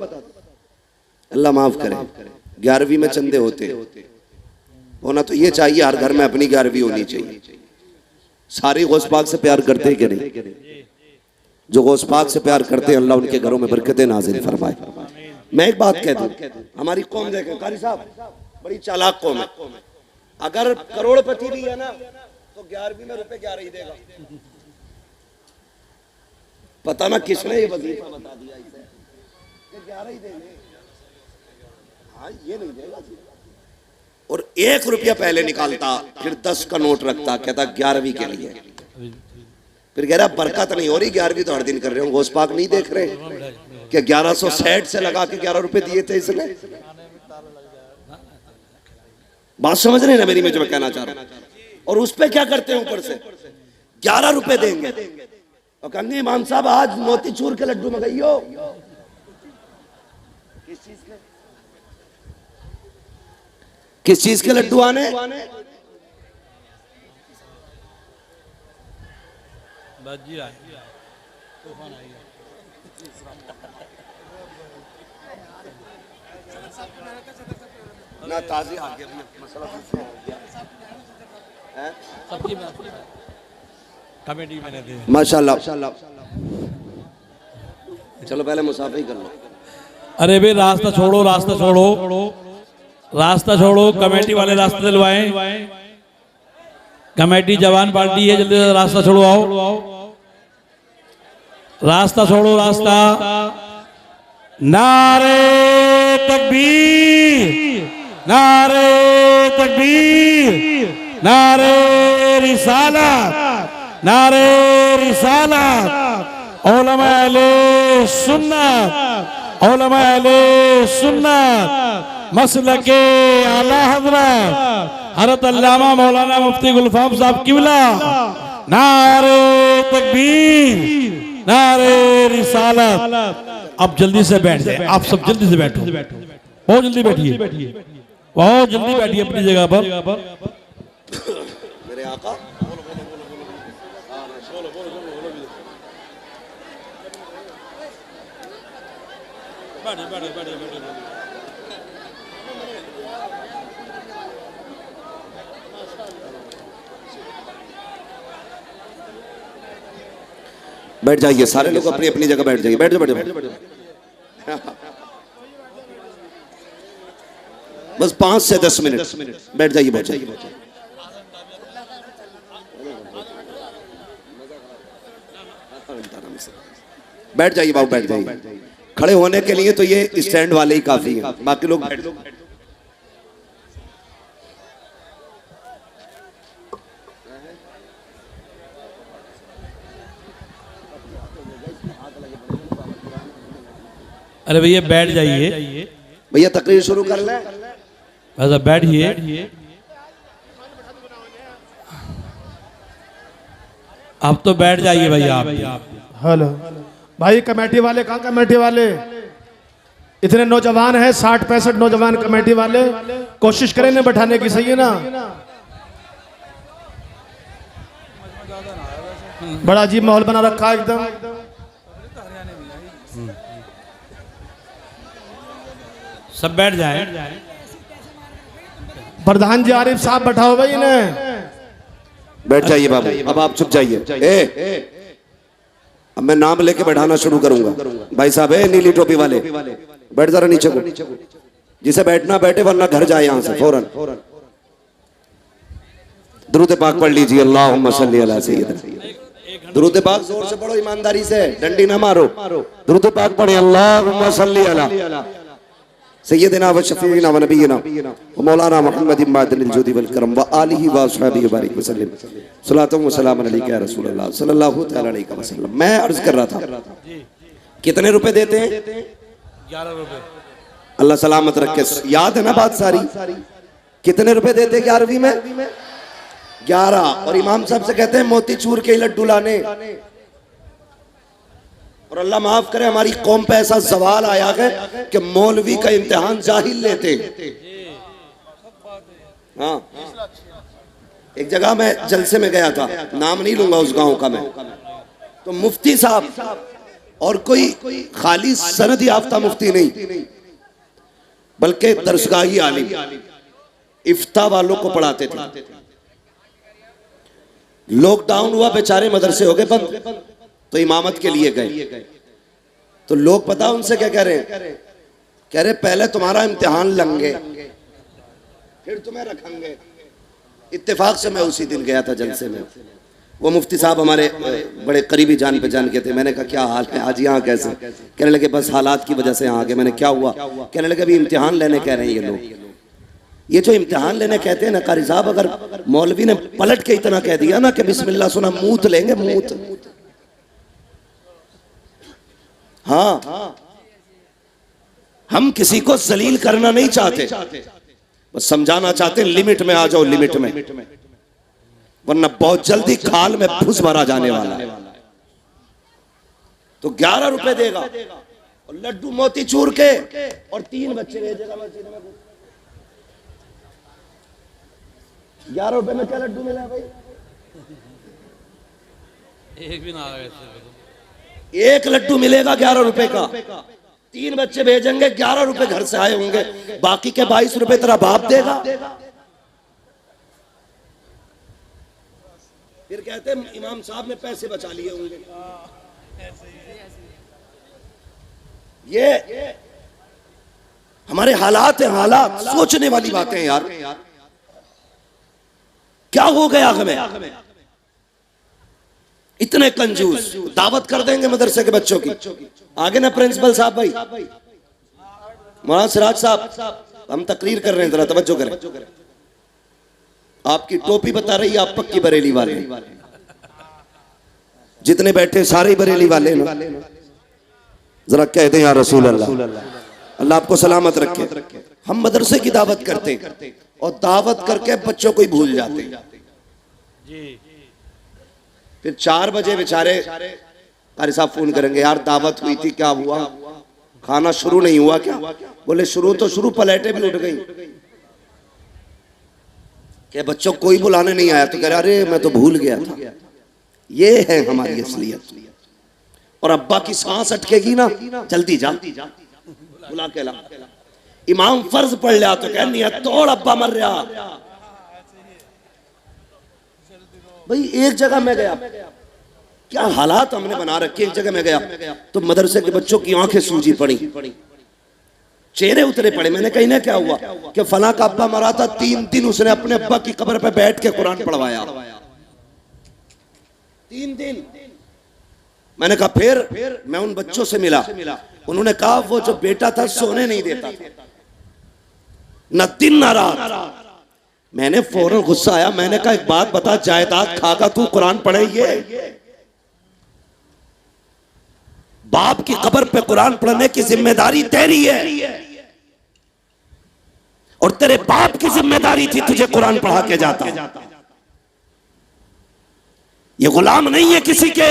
अल्लाह माफ करे, 11वीं में चंदे होते होना तो ये चाहिए, हर घर में अपनी 11वीं होनी चाहिए। सारी गौस पाक से प्यार करते कि नहीं? जो गौस पाक से प्यार करते हैं अल्लाह उनके घरों में बरकतें नाज़िल फरमाए। मैं एक बात कह दूं, हमारी कौम देखें कारी साहब, बड़ी चालाक कौम है। अगर करोड़पति भी है ना तो 11वीं में रुपए 11 ही देगा। पता ना किसने ये वजीफा बता दिया इसे कि 11 ही देंगे। हाँ ये नहीं देगा। और 1 रुपया पहले निकालता, फिर 10 का नोट रखता, कहता 11वीं के लिए। फिर कह रहा बरकत नहीं हो रही, 11वीं तो हर दिन कर रहे हो। गौस पाक नहीं देख रहे कि 1160 से लगा के 11 रुपए दिए थे इसने। बात समझ रहे हैं ना मेरी, मैं जो मैं कहना चाह रहा हूं। और उस पे क्या करते हैं, ऊपर से 11 रुपए देंगे और कहेंगे इमाम साहब आज मोतीचूर के लड्डू मंगाइयो। किस चीज के लड्डू आने? ना ताजी आ गया मसला कमेटी मैंने दी माशाल्लाह। चलो पहले मुसाफिर कर लो। अरे भाई रास्ता छोड़ो, रास्ता छोड़ो, रास्ता छोड़ो। कमेटी वाले रास्ता दिलवाएं। कमेटी जवान पार्टी है, जल्दी से रास्ता छोड़ो। आओ रास्ता छोड़ो, रास्ता। नारे तकबीर, नारे तकबीर, नारे रिसालत, नारे रिसालत। उलमा अहले सुन्नत, उलमा अहले सुन्नत, मसलके आला हज़रत हज़रत अल्लामा मौलाना मुफ्ती गुलफाम साहब किबला। नारे तकबीर, नारे रिसालत। अब जल्दी से बैठ जाए, आप सब जल्दी से बैठो, बहुत जल्दी बैठिए, बहुत जल्दी बैठिए अपनी जगह पर। मेरे आका बैठ जाइए, सारे लोग अपनी अपनी जगह बैठ जाइए। बैठ जाओ, बैठ जाओ। बस 5 से 10 मिनट बैठ जाइए, बैठ जाइए। बैठ जाइए बाबू, बैठ जाइए। खड़े होने के लिए तो ये स्टैंड वाले ही काफी हैं, बाकी लोग बैठ जाओ। अरे भैया बैठ जाइए, भैया तकरीर शुरू कर लें। ऐसा बैठिए। अब तो बैठ जाइए भैया आप। हेलो भाई, कमेटी वाले कहाँ? कमेटी वाले इतने नौजवान हैं, 60-65 नौजवान कमेटी वाले। कोशिश करें ना बैठाने की, सही है ना? बड़ा अजीब माहौल बना रखा है एकदम। सब बैठ जाएं। प्रधान जी आरिफ साहब बैठाओ भाई इन्हें। बैठ जाइए बाबू, अब आप चुप जाइए। अब मैं नाम लेके बैठाना शुरू करूंगा। भाई साहब है नीली टोपी वाले, बैठ जरा नीचे को। जिसे बैठना बैठे, वरना घर जाए यहाँ से फौरन। दुरूद पाक पढ़ लीजिए। अल्लाहुम्मा सल्ली अला सय्यिदना। दुरूद पाक जोर से पढ़ो, ईमानदारी से, डंडी ना मारो। दुरूद पाक पढ़े। अल्लाहुम्मा सल्ली अला सय्यिदना व शफीना व नबीना व मौलाना मुहम्मद इमादिल जुदी वल करम व आलिहि व अस्हाबिहि बारिक वसल्लम। सलातो व सलाम अलैका या रसूल अल्लाह सल्लल्लाहु तआला अलैहि वसल्लम। मैं अर्ज कर रहा था, कितने रुपए देते हैं? 11 रुपए। अल्लाह सलामत रखे। याद है ना बात सारी? कितने रुपए देते 11वीं में? 11। और इमाम साहब से कहते हैं मोतीचूर के लड्डू लाने। और अल्लाह माफ करे, हमारी कौम पे ऐसा सवाल आया है कि मौलवी का इम्तिहान जाहिल लेते। हाँ, एक जगह मैं जलसे में गया था, नाम नहीं लूंगा उस गांव का मैं, तो मुफ्ती साहब और कोई खाली सनद याफ्ता मुफ्ती नहीं, बल्कि दरसगाही आलिम, इफ्ता वालों को पढ़ाते थे। लॉकडाउन हुआ, बेचारे मदरसे हो गए बंद। तो इमामत के लिए गए। तो लोग पता उनसे क्या कह रहे हैं, कह रहे पहले तुम्हारा इम्तिहान लेंगे फिर तुम्हें रखेंगे। इत्तेफाक से मैं उसी दिन गया था जलसे में। वो मुफ्ती साहब हमारे बड़े करीबी जान पहचान के थे। मैंने कहा क्या हाल है आज यहाँ कैसे? कहने लगे बस हालात की वजह से यहाँ आ गए। मैंने क्या हुआ? कहने लगे अभी इम्तिहान लेने कह रहे हैं ये लोग। ये जो इम्तिहान लेने कहते हैं ना कारी साहब, अगर मौलवी ने पलट के इतना कह दिया ना कि बिस्मिल्लाह सुना मूत लेंगे मूत। हाँ, हम किसी को जलील करना नहीं चाहते, बस समझाना चाहते हैं लिमिट में आ जाओ, लिमिट में, वरना बहुत जल्दी खाल में फुस भरा जाने वाला है। तो 11 रुपए देगा और लड्डू मोती चूर के और 3 बच्चे भेजेगा मस्जिद में। 11 रुपए में क्या लड्डू मिला भाई? एक भी ना आ गए। एक लड्डू मिलेगा 11 रुपए का। 3 बच्चे भेजेंगे, 11 रुपए घर से आए होंगे, बाकी के 22 रुपए तेरा बाप देगा। फिर कहते हैं इमाम साहब ने पैसे बचा लिए होंगे। ये हमारे हालात हैं, हालात सोचने वाली बातें हैं यार। क्या हो गया हमें? इतने कंजूस। दावत कर देंगे मदरसे के बच्चों की। आगे ना प्रिंसिपल साहब भाई, मौलाना सिराज साहब, हम तकरीर कर रहे हैं, जरा तवज्जो करें। आपकी टोपी बता रही है आप पक्की बरेली वाले। जितने बैठे सारे ही बरेली वाले ना। जरा कह दें या रसूल अल्लाह, अल्लाह आपको सलामत रखे। हम मदरसे की दावत करते हैं और दावत करके बच्चों को ही भूल जाते हैं। फिर 4 बजे बेचारे कारी साहब फोन करेंगे, यार दावत हुई थी, क्या हुआ? खाना शुरू नहीं हुआ क्या? बोले शुरू तो शुरू, प्लेटें भी उठ गई। क्या बच्चों कोई बुलाने नहीं आया? तो कह रहे अरे मैं तो भूल गया था। ये है हमारी असलियत। और अब्बा की सांस अटकेगी ना, जल्दी जा बुला के ला। इमाम फर्ज पढ़ लिया तो कहनी है तोड़ अब्बा मर रहा। भाई एक जगह में गया, क्या हालात हमने बना रखे। एक जगह में गया तो मदरसे के बच्चों की आंखें सूजी पड़ी, चेहरे उतरे पड़े। मैंने कही ना क्या हुआ? कि फला का अब्बा मरा था, 3 दिन उसने अपने अब्बा की कब्र पे बैठ के कुरान पढ़वाया। 3 दिन। मैंने कहा फिर मैं उन बच्चों से मिला, उन्होंने कहा वो जो बेटा था सोने नहीं देता था, न दिन न रात। मैंने फौरन गुस्सा आया, मैंने कहा एक बात बता, जायदाद खागा तू, कुरान पढ़े? ये बाप की कब्र पे कुरान पढ़ने की जिम्मेदारी तेरी है और तेरे बाप की जिम्मेदारी थी तुझे कुरान पढ़ा के जाता। ये गुलाम नहीं है किसी के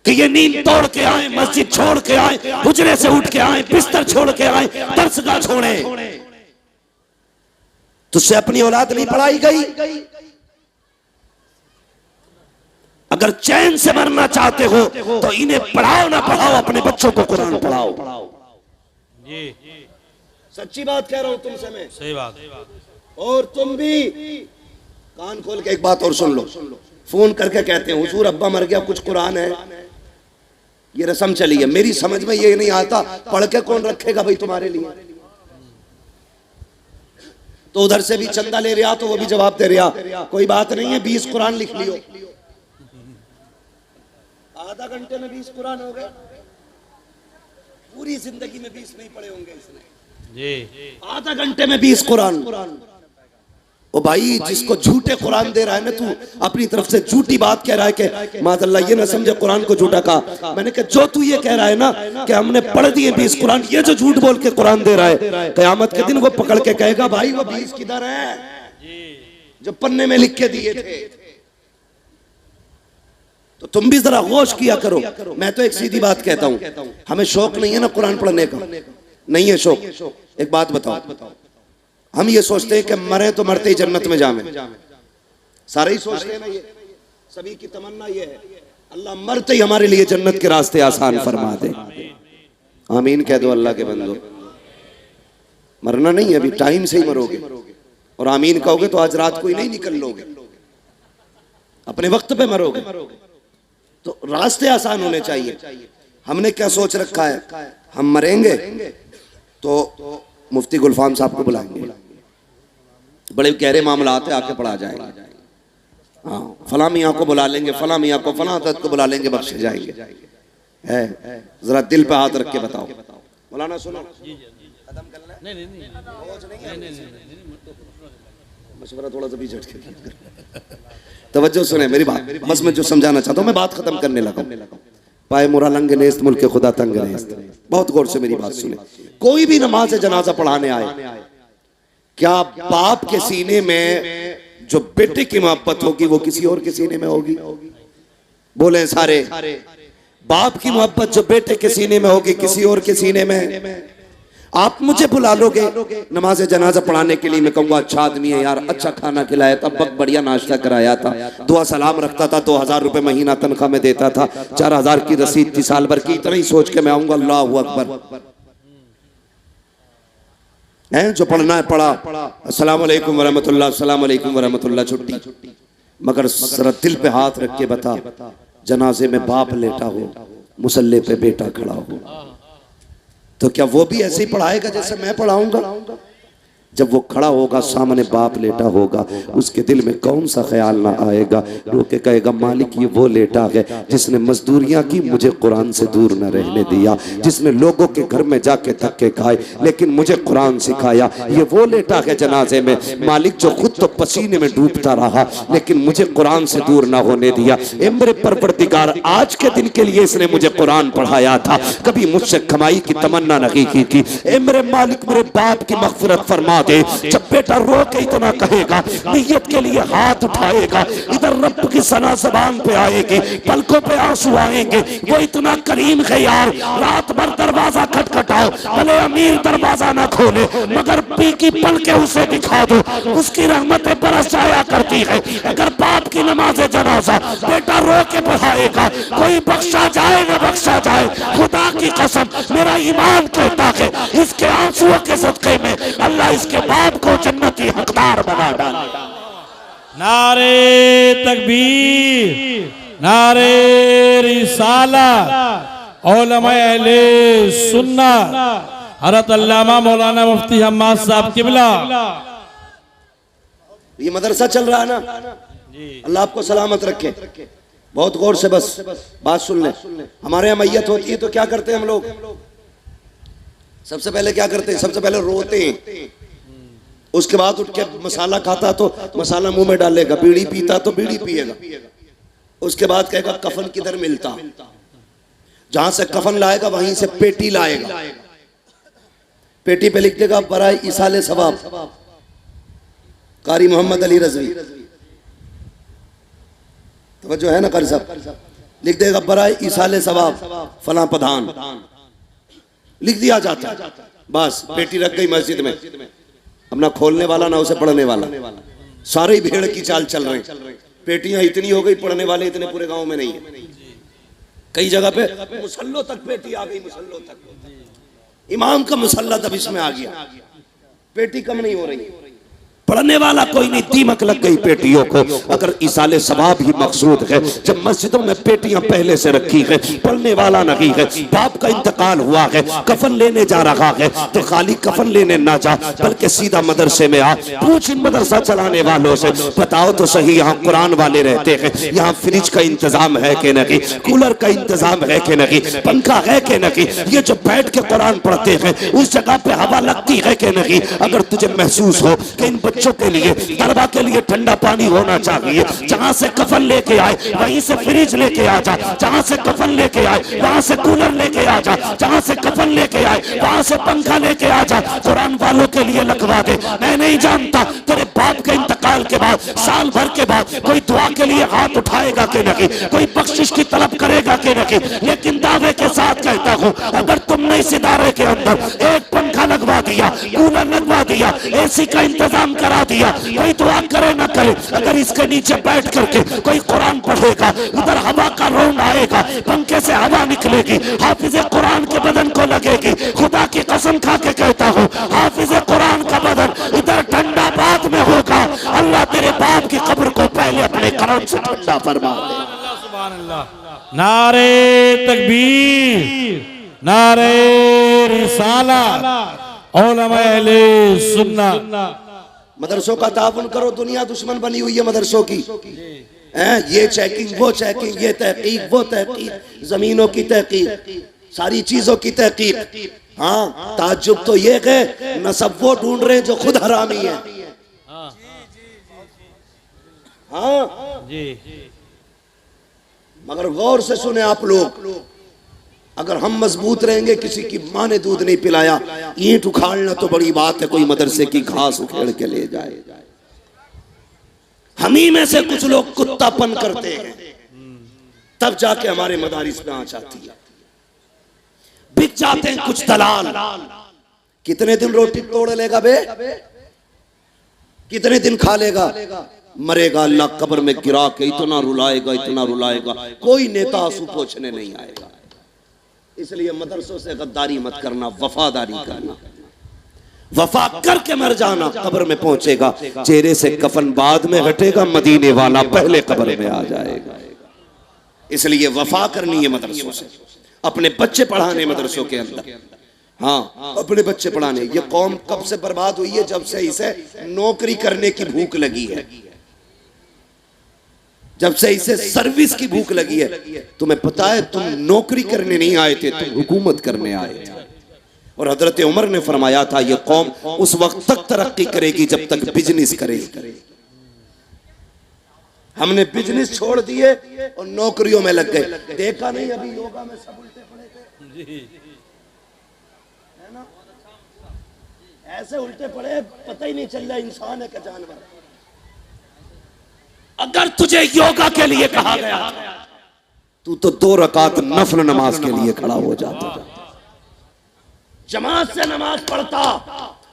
कि ये नींद तोड़ के आए, मस्जिद छोड़ के आए, हुजरे से उठ के आए, बिस्तर छोड़ के आए, दरसगाह छोड़े। तुझसे अपनी औलाद नहीं पढ़ाई गई? अगर चैन से मरना चाहते हो तो इन्हें पढ़ाओ ना पढ़ाओ, अपने बच्चों को कुरान पढ़ाओ। सच्ची बात कह रहा हूं तुमसे मैं। सही बात। और तुम भी कान खोल के एक बात और सुन लो। फोन करके कहते हैं हुजूर अब्बा मर गया, कुछ कुरान है? ये रस्म चली है, मेरी समझ में ये नहीं आता, पढ़ के कौन रखेगा भाई तुम्हारे लिए? तो उधर से भी चंदा ले रहा तो वो भी जवाब दे रहा, कोई बात नहीं है 20 कुरान लिख लियो। आधा घंटे में 20 कुरान हो गए। पूरी जिंदगी में 20 नहीं पढ़े होंगे इसने। आधा घंटे में 20 कुरान। ओ भाई, जिसको झूठे कुरान दे रहा है ना तू, अपनी तरफ से झूठी बात कह रहा है कि माज़अल्लाह ये ना समझे कुरान को झूठा कहा। मैंने कहा जो तू ये कह रहा है ना कि हमने पढ़ दिए 20 कुरान, ये जो झूठ बोल के कुरान दे रहा है, क़यामत के दिन वो पकड़ के कहेगा भाई वो 20 किधर है जो पन्ने में लिख के दिए थे। तो तुम भी जरा गौश किया करो। मैं तो एक सीधी बात कहता हूं, हमें शौक नहीं है ना कुरान पढ़ने का, नहीं है शौक। एक बात बताओ, हम ये सोचते हैं कि मरे तो मरते ही जन्नत में जावे, सारे ही सोचते हैं ना, ये सभी की तमन्ना ये है अल्लाह मरते ही हमारे लिए जन्नत के रास्ते आसान फरमा दे। आमीन कह दो अल्लाह के बंदो। मरना नहीं है, अभी टाइम से ही मरोगे, और आमीन कहोगे तो आज रात को ही नहीं निकल लोगे, अपने वक्त पे मरोगे। तो रास्ते आसान होने चाहिए। हमने क्या सोच रखा है, हम मरेंगे तो मुफ्ती गुलफाम साहब को बुलाएंगे, बड़े गहरे मामला आते आके पढ़ा जाएंगे, हाँ फला मियाँ को बुला लेंगे, फला मियाँ को, फला हजरत को बुला लेंगे, बख्शे जाएंगे। है जरा दिल पे हाथ रख के बताओ। मौलाना सुनो, खत्म करना है, मशवरा थोड़ा सा भी झटके, तवज्जो सुने मेरी बात, बस मैं जो समझाना चाहता हूँ, मैं बात खत्म करने लगा। पाए मुरा लंग नेस्त मुल्क खुदा तंग नेस्त, बहुत गौर से मेरी बात सुने। कोई भी नमाज जनाजा पढ़ाने आए, क्या बाप के सीने में जो बेटे की मोहब्बत होगी वो किसी और के सीने में होगी? बोले सारे, बाप की मोहब्बत जो बेटे के सीने में होगी किसी और के सीने में? आप मुझे बुला लोगे नमाज जनाजा पढ़ाने के लिए, मैं कहूंगा अच्छा आदमी है यार, अच्छा खाना खिलाया था, बढ़िया नाश्ता कराया था, दुआ सलाम रखता था, 2000 रुपए महीना तनख्वाह में देता था, 4000 की रसीद थी साल भर की, इतना ही सोच के मैं आऊंगा, अल्लाह अकबर है। जो पढ़ना है पढ़ा, अस्सलाम वालेकुम वरहमतुल्लाह, अस्सलाम वालेकुम वरहमतुल्लाह, छुट्टी। मगर जरा दिल पे हाथ रख के बता, जनाजे में बाप लेटा हो, मुसल्ले पे बेटा खड़ा हो, तो क्या वो भी ऐसे ही पढ़ाएगा जैसे मैं पढ़ाऊंगा? जब वो खड़ा होगा, सामने बाप लेटा होगा, उसके दिल में कौन सा ख्याल ना आएगा, रो के कहेगा मालिक ये वो लेटा है जिसने मजदूरियां की, मुझे कुरान से दूर न रहने दिया, जिसने लोगों के घर में जाके धक्के खाए लेकिन मुझे कुरान सिखाया। ये वो लेटा है जनाजे में मालिक जो खुद तो पसीने में डूबता रहा लेकिन मुझे कुरान से दूर ना होने दिया। ए मेरे परवरदिगार, आज के दिन के लिए इसने मुझे कुरान पढ़ाया था, कभी मुझसे कमाई की तमन्ना नहीं की थी। ए मेरे मालिक, मेरे बाप की मगफिरत फरमा दे। जब बेटा रो के इतना कहेगा, नियत के लिए हाथ उठाएगा, इधर रब की सना ज़बान पे आएगी, पलकों पे आंसू आएंगे, वो इतना करीम है यार। रात भर दरवाजा खटखटाओ, भले अमीर दरवाजा ना खोले मगर पी की पल के उसे दिखा दो, उसकी रहमतें बरस जाया करती है। अगर बाप की नमाज जनाजा बेटा रो के पढ़ाएगा, कोई बख्शा जाए ना बख्शा जाए, खुदा की कसम मेरा ईमान कहता है इसके आंसुओं के सदके में अल्लाह इसके बाप को जन्नती हकदार बना डाला। नारे तकबीर, नारे रिसालत, उलमाए अहले सुन्नत, हज़रत अल्लामा मौलाना मुफ्ती हम्माद साहब किबला। ये मदरसा चल रहा है ना, अल्लाह आपको सलामत रखे। बहुत गौर से बस बात सुन ले। हमारे यहाँ मैयत होती है तो क्या करते हैं हम लोग? सबसे पहले क्या करते हैं? सबसे पहले रोते हैं, उसके बाद उठ के मसाला खाता तो मसाला मुंह में डालेगा, बीड़ी पीता तो बीड़ी पिएगा, उसके बाद कहेगा कफन किधर मिलता, जहां से कफन लाएगा वहीं से पेटी लाएगा, पेटी पे लिख देगा बराए इसाले सवाब, कारी मोहम्मद अली रजवी, तो जो है ना कारी साहब, लिख देगा बराए इसाले सवाब फला प्रधान, लिख दिया जाता है। बस पेटी रख गई मस्जिद में, अपना खोलने वाला ना उसे पढ़ने वाला, सारे भेड़ की चाल चल रहे हैं। पेटियां इतनी हो गई, पढ़ने वाले इतने पूरे गांव में नहीं है। कई जगह पे मुसल्लों तक पेटी आ गई, मुसल्लों तक इमाम का मुसल्ला तब इसमें आ गया, पेटी कम नहीं हो रही, पढ़ने वाला कोई नहीं, दीमक लग गई पेटियों को। अगर इसाले सवाब ही मकसूद है, जब मस्जिदों में पेटियां पहले से रखी है, पढ़ने वाला नहीं है, बाप का इंतकाल हुआ है, कफन लेने जा रहा है तो खाली कफन लेने ना जा, बल्कि सीधा मदरसे में आ। पूछ इन मदरसा चलाने वालों से, बताओ तो सही यहाँ कुरान वाले रहते हैं, यहाँ फ्रिज का इंतजाम है कि नहीं, कूलर का इंतजाम है कि नहीं, पंखा है कि नहीं, ये जो बैठ के कुरान पढ़ते हैं उस जगह पे हवा लगती है कि नहीं। अगर तुझे महसूस हो कि इन बच्चों के लिए, तलबा के लिए ठंडा पानी होना चाहिए, जहां से कफन लेके आए वहीं से फ्रिज लेके आ जा, जहां से कफन लेके आए वहां से कूलर लेके आ जा, जहां से कफन लेके आए वहां से पंखा लेके आ जा, कुरान वालों के लिए लगवा दे। मैं नहीं जानता तेरे बाप के इंतकाल के बाद, साल भर के बाद कोई दुआ के लिए हाथ उठाएगा कि नहीं, कोई बख्शिश की तलब करेगा कि नहीं, लेकिन दावे के साथ कहता हूं अगर तुमने इस इदारे के अंदर एक पंखा लगवा दिया, कूलर लगवा दिया, एसी का इंतजाम करा दिया, कोई दुआ करे ना करे, अगर इसके नीचे बैठ करके कोई कुरान पढ़ेगा, उधर हवा का रौंद आएगा, पंखे से हवा निकलेगी, हाफिज़े कुरान के बदन को लगेगी। खुदा की कसम खा के कहता हूँ हाफिज़े कुरान का बदन इधर ठंडा बाद में होगा। अल्लाह तेरे बाप की कब्र को पहले अपने करम से ठंडा फरमा दे। नारे तकबीर, नारे रिसाला, उलमा अहले सुन्नत। मदरसों का ताउन करो, दुनिया दुश्मन बनी हुई है मदरसों की। ये चेकिंग, वो चेकिंग, ये तहकीक, वो तहकीक, जमीनों की तहकीक, सारी चीजों की तहकीक। हाँ, ताज्जुब तो ये है नसब वो ढूंढ रहे हैं जो खुद हरामी है। हाँ जी, मगर गौर से सुने आप लोग, अगर हम मजबूत रहेंगे, किसी की माँ ने दूध नहीं पिलाया, ईंट उखाड़ना तो बड़ी बात है, कोई मदरसे की घास उखेड़ के ले जाए। हम ही में से कुछ लोग कुत्तापन करते हैं, तब जाके हमारे मदारिस में आ जाती है। बिक जाते हैं कुछ दलाल। कितने दिन रोटी तोड़ लेगा बे, कितने दिन खा लेगा, मरेगा अल्लाह कब्र में गिरा के इतना रुलाएगा, इतना रुलाएगा, कोई नेता आंसू पोंछने नहीं आएगा। इसलिए मदरसों से गद्दारी मत करना, वफादारी करना। वफा करके मर जाना, कब्र में पहुंचेगा, चेहरे से कफन बाद में हटेगा, मदीने वाला पहले कब्र में आ जाएगा। इसलिए वफा करनी है मदरसों से, अपने बच्चे पढ़ाने मदरसों के अंदर। हाँ, अपने बच्चे पढ़ाने। ये कौम कब से बर्बाद हुई है? जब से इसे नौकरी करने की भूख लगी है, जब से इसे सर्विस की भूख लगी है। तुम्हें पता है, तुम नौकरी करने नहीं आए थे, तुम हुकूमत करने आए थे। और हजरत उमर ने फरमाया था, ये कौम उस वक्त तक तरक्की करेगी जब तक बिजनेस करेगी। हमने बिजनेस छोड़ दिए और नौकरियों में लग गए। देखा नहीं अभी योगा में सब उल्टे पड़े थे, है ना? ऐसे उल्टे पड़े, पता ही नहीं चल रहा इंसान है कि जानवर। अगर तुझे योगा के लिए कहा गया तू तो 2 रकात नफल नमाज के लिए खड़ा हो जाता, जमात से नमाज पढ़ता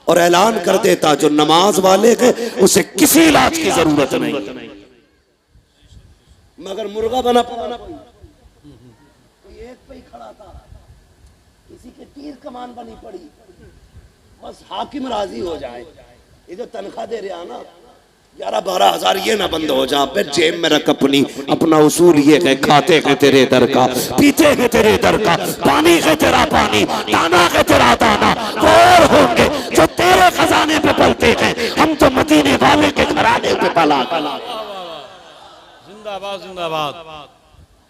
और ऐलान कर देता, जो नमाज वाले के उसे किसी इलाज की जरूरत नहीं। मगर मुर्गा बना पड़ा, कोई एक पे ही खड़ा था, किसी के तीर कमान बनी पड़ी, बस हाकिम राजी हो जाए। ये जो तनख्वाह दे रहा ना 11-12 ये ना बंद हो जा, फिर जेब में रख अपना उसूल ये है, खाते हैं तेरे दर का, पीते हैं तेरे दर का, पानी है तेरा पानी, दाना है तेरा दाना। और होंगे जो तेरे खजाने पे पलते हैं, हम तो मदीने वाले के घराने पे पला। जिंदाबाद जिंदाबाद।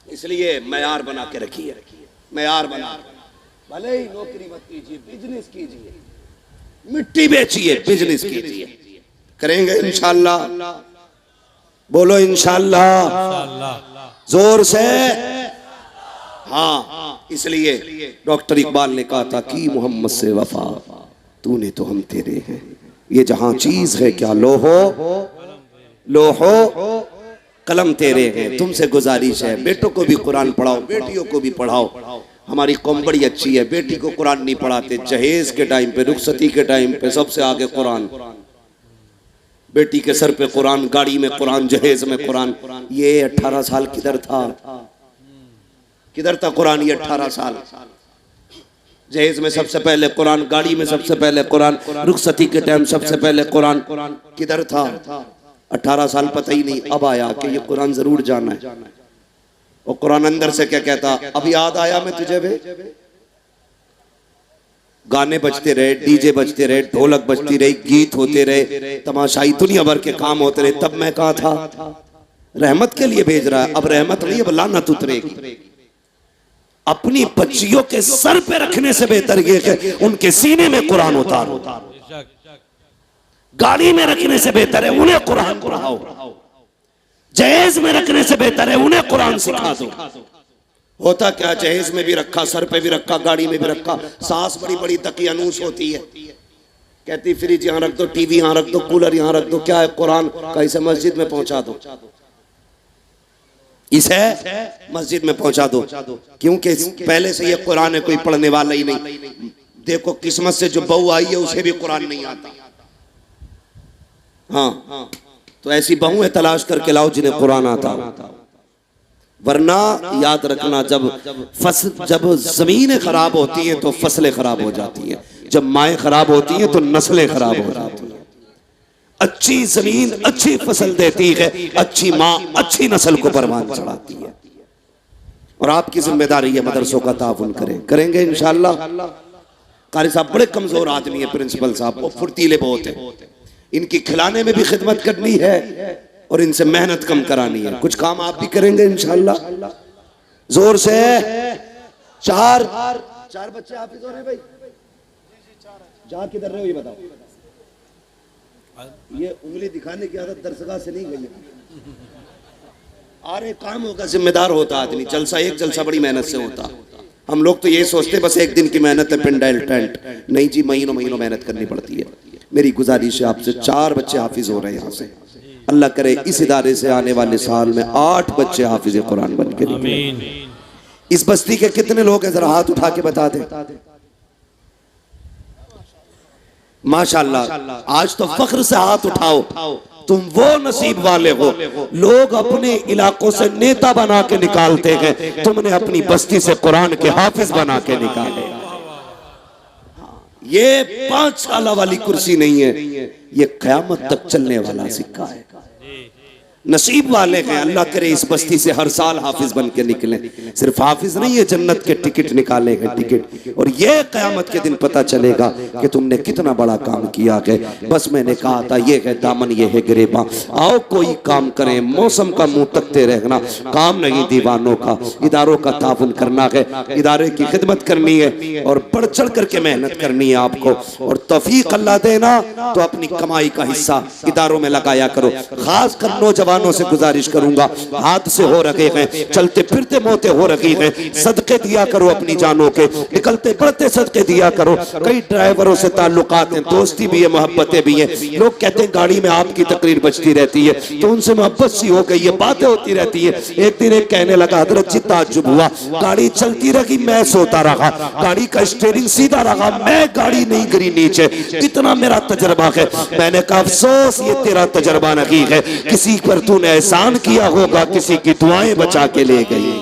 इसलिए मयार बना के रखिए, मयार बना, भले ही नौकरी मत कीजिए, बिजनेस कीजिए, मिट्टी बेचिए, बिजनेस कीजिए, करेंगे इंशाअल्लाह। बोलो इंशाअल्लाह जोर से। हाँ, इसलिए डॉक्टर इकबाल ने कहा था कि मोहम्मद से वफा, तूने तो हम तेरे हैं। ये जहां चीज है क्या, लोहो कलम तेरे हैं। तुमसे गुजारिश है, बेटों को भी कुरान पढ़ाओ, बेटियों को भी पढ़ाओ। हमारी कौम बड़ी अच्छी है, बेटी को कुरान नहीं पढ़ाते। जहेज के टाइम पे, रुखसती के टाइम पे सबसे आगे कुरान, बेटी के सर पे कुरान, गाड़ी में कुरान, जहेज में कुरान। ये 18 साल किधर था, किधर था कुरान? ये 18 साल। जहेज में सबसे पहले कुरान, गाड़ी में सबसे पहले कुरान, रुखसती के टाइम सबसे पहले कुरान, किधर था? 18 साल पता ही नहीं। अब आया कि ये कुरान जरूर जाना है। और कुरान अंदर से क्या कहता? अब याद आया मैं तुझे बे। गाने बजते रहे, डीजे बजते रहे, ढोलक बजती रही, गीत होते रहे, तमाशाई दुनिया भर के काम होते रहे, तब मैं कहा था रहमत के लिए भेज रहा है। अब रहमत नहीं, अब लानत उतरेगी। अपनी बच्चियों के सर पे रखने से बेहतर ये कि उनके सीने में कुरान उतारो। गाड़ी में रखने से बेहतर है उन्हें कुरान पढ़ाओ। जहेज में रखने से बेहतर है उन्हें कुरान सिखा दो। होता क्या, जहेज में भी रखा, सर पे भी रखा, गाड़ी में भी रखा। सास बड़ी बड़ी दकियानूस होती है, कहती फ्रिज यहाँ रख दो, टीवी यहाँ रख दो, कूलर यहाँ रख दो। क्या है कुरान का? इसे मस्जिद में पहुंचा दो, इसे मस्जिद में पहुंचा दो, क्योंकि पहले से ये कुरान है, कोई पढ़ने वाला ही नहीं। देखो किस्मत से जो बहू आई है उसे भी कुरान नहीं आता। हाँ, तो ऐसी बहुएं तलाश करके लाओ जिन्हें कुरान आता। वरना याद रखना, जब जमीनें खराब होती हैं तो फसलें खराब हो जाती हैं, जब माएँ खराब होती हैं तो नस्लें खराब हो जाती हैं। अच्छी जमीन अच्छी फसल देती है, अच्छी माँ अच्छी नस्ल को परवान चढ़ाती है। और आपकी जिम्मेदारी है मदरसों का ताउन करें, करेंगे इंशाअल्लाह। कारी साहब बड़े कमजोर आदमी है, प्रिंसिपल साहब वो फुर्तीले बहुत है, इनकी खिलाने में भी खिदमत करनी है और इनसे मेहनत कम करानी है। कुछ काम आप भी करेंगे इंशाअल्लाह। जोर से चार बच्चे हाफिज हो रहे हैं भाई, जा किधर रहे हो ये बताओ। ये उंगली दिखाने की आदत दरसगाह से नहीं गई है। अरे काम होगा, जिम्मेदार होता आदमी, जलसा एक जलसा बड़ी मेहनत से होता। हम लोग तो ये सोचते बस एक दिन की मेहनत है, पिंडल टेंट, नहीं जी, महीनों महीनों मेहनत करनी पड़ती है। मेरी गुजारिश है आपसे, 4 बच्चे हाफिज हो रहे हैं यहाँ से, अल्लाह करे इस इदारे से आने वाले साल में 8 बच्चे हाफिज कुरान बन के निकले। इस बस्ती के कितने लोग हैं जरा हाथ उठा के बता दें। माशाअल्लाह, आज तो फख्र से हाथ उठाओ, तुम वो नसीब वाले हो। लोग अपने इलाकों से नेता बना के निकालते हैं, तुमने अपनी बस्ती से कुरान के हाफिज बना के निकाले। ये 5 साल वाली कुर्सी नहीं है, ये कयामत तक चलने वाला सिक्का है। नसीब वाले हैं, अल्लाह करे इस बस्ती से हर साल हाफिज बन के निकले। सिर्फ हाफिज नहीं है, जन्नत के टिकट निकाले हैं, टिकट। और ये कयामत के दिन पता चलेगा कि तुमने कितना बड़ा काम किया है। बस मैंने कहा था ये है दामन, ये है गिरेबा, आओ कोई काम करें। मौसम का मुंह तकते रहना काम नहीं, दीवानों का इदारों का ताउन करना है, इदारे की खिदमत करनी है और बढ़ चढ़ करके मेहनत करनी है आपको। और तौफीक अल्लाह देना तो अपनी कमाई का हिस्सा इदारों में लगाया करो। खास कर नौजवान से गुजारिश करूंगा, हाथ से हो रखे हैं, चलते फिरते मौतें हो रही हैं, सदके दिया करो अपनी जानों के, निकलते पड़ते सदके दिया करो। कई ड्राइवरों से ताल्लुकात हैं, दोस्ती भी है, मोहब्बतें भी हैं। लोग कहते हैं गाड़ी में आपकी तकरीर बजती रहती है, तो उनसे मोहब्बत सी हो गई है, बातें होती रहती है। एक दिन एक कहने लगा, हजरत जी ताज्जुब हुआ, गाड़ी चलती रही, मैं सोता रहा, गाड़ी का स्टीयरिंग सीधा रहा, मैं गाड़ी नहीं गिरी नीचे। कितना मेरा तजर्बा है। मैंने कहा अफसोस ये तेरा तजर्बा नहीं है, किसी पर तूने एहसान किया होगा, किसी की दुआएं बचा के ले गई।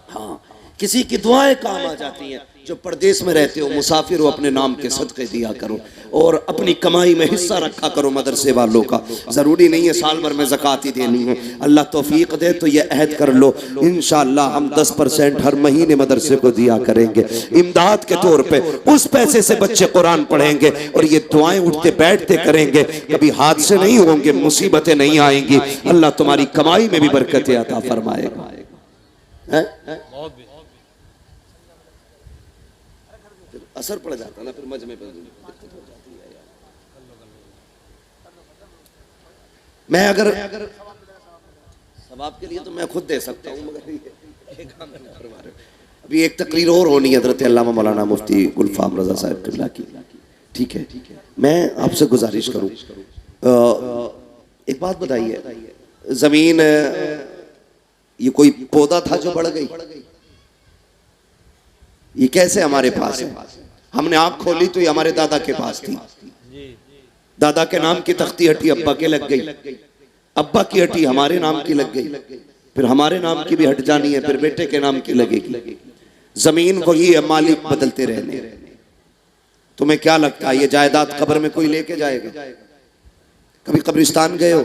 हाँ, किसी की दुआएं काम आ जाती हैं। जो परदेश में रहते हो, मुसाफिर हो, अपने नाम के सदके दिया करो और अपनी कमाई में हिस्सा रखा करो मदरसे वालों का। जरूरी नहीं है साल भर में ज़कात ही देनी है, अल्लाह तौफीक दे तो ये अहद कर लो, इंशाअल्लाह हम 10% हर महीने मदरसे को दिया करेंगे इमदाद के तौर पे। उस पैसे से बच्चे कुरान पढ़ेंगे और ये दुआएं उठते बैठते करेंगे, कभी हादसे नहीं होंगे, मुसीबतें नहीं आएंगी। अल्लाह तुम्हारी कमाई में भी बरकतें अता फरमाएगा। असर पड़ जाता ना फिर मजमे पर दिक्कत हो जाती है यार। मैं अगर सवाब के लिए तो मैं खुद दे सकता हूँ, मगर ये काम नहीं करवा रहे। अभी एक तकरीर और होनी है हज़रत अल्लामा मौलाना मुफ्ती गुलफाम रज़ा साहब क़िबला की, ठीक है। मैं आपसे गुजारिश करूँ, एक बात बताइए, जमीन ये कोई पौधा था जो बढ़ गई? ये कैसे हमारे पास है? हमने आंख खोली तो ये हमारे दादा के पास थी, दादा के नाम की तख्ती हटी अब्बा के लग गई, अब्बा की हटी हमारे नाम की लग गई, फिर हमारे नाम की भी हट जानी है, फिर बेटे के नाम की लगेगी। जमीन वही है, मालिक बदलते रहने। तुम्हें क्या लगता है ये जायदाद कब्र में कोई लेके जाएगा? कभी कब्रिस्तान गए हो?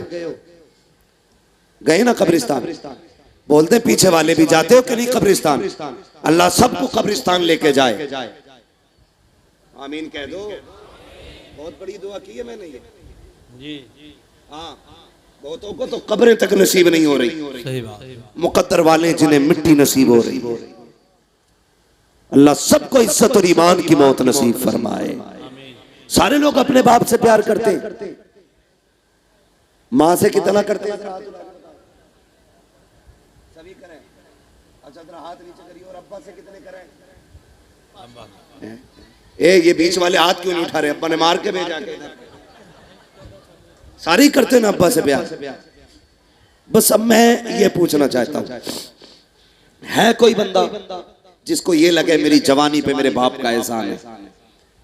गए ना कब्रिस्तान? बोलते पीछे वाले भी जाते हो कि नहीं कब्रिस्तान? अल्लाह सबको कब्रिस्तान लेके जाए, आमीन कह दो। बहुत बड़ी दुआ की है मैंने ये जी। हाँ, बहुतों को तो कब्रें तक नसीब नहीं हो रही, सही बात। मुकद्दर वाले जिन्हें मिट्टी नसीब हो रही। अल्लाह सबको इज्जत और ईमान की मौत नसीब फरमाए। सारे लोग अपने बाप से प्यार करते हैं, माँ से कितना करते हैं? सभी करें। अच्छा जरा हाथ नीचे करिए। और अब्बा से कितने करें? ये बीच वाले हाथ क्यों नहीं उठा रहे? अब्बा ने मार के भेजा के। सारे ही करते ना अब्बा से प्यार। बस अब मैं ये पूछना चाहता हूं, है कोई बंदा जिसको ये लगे मेरी जवानी पे मेरे बाप का एहसान है,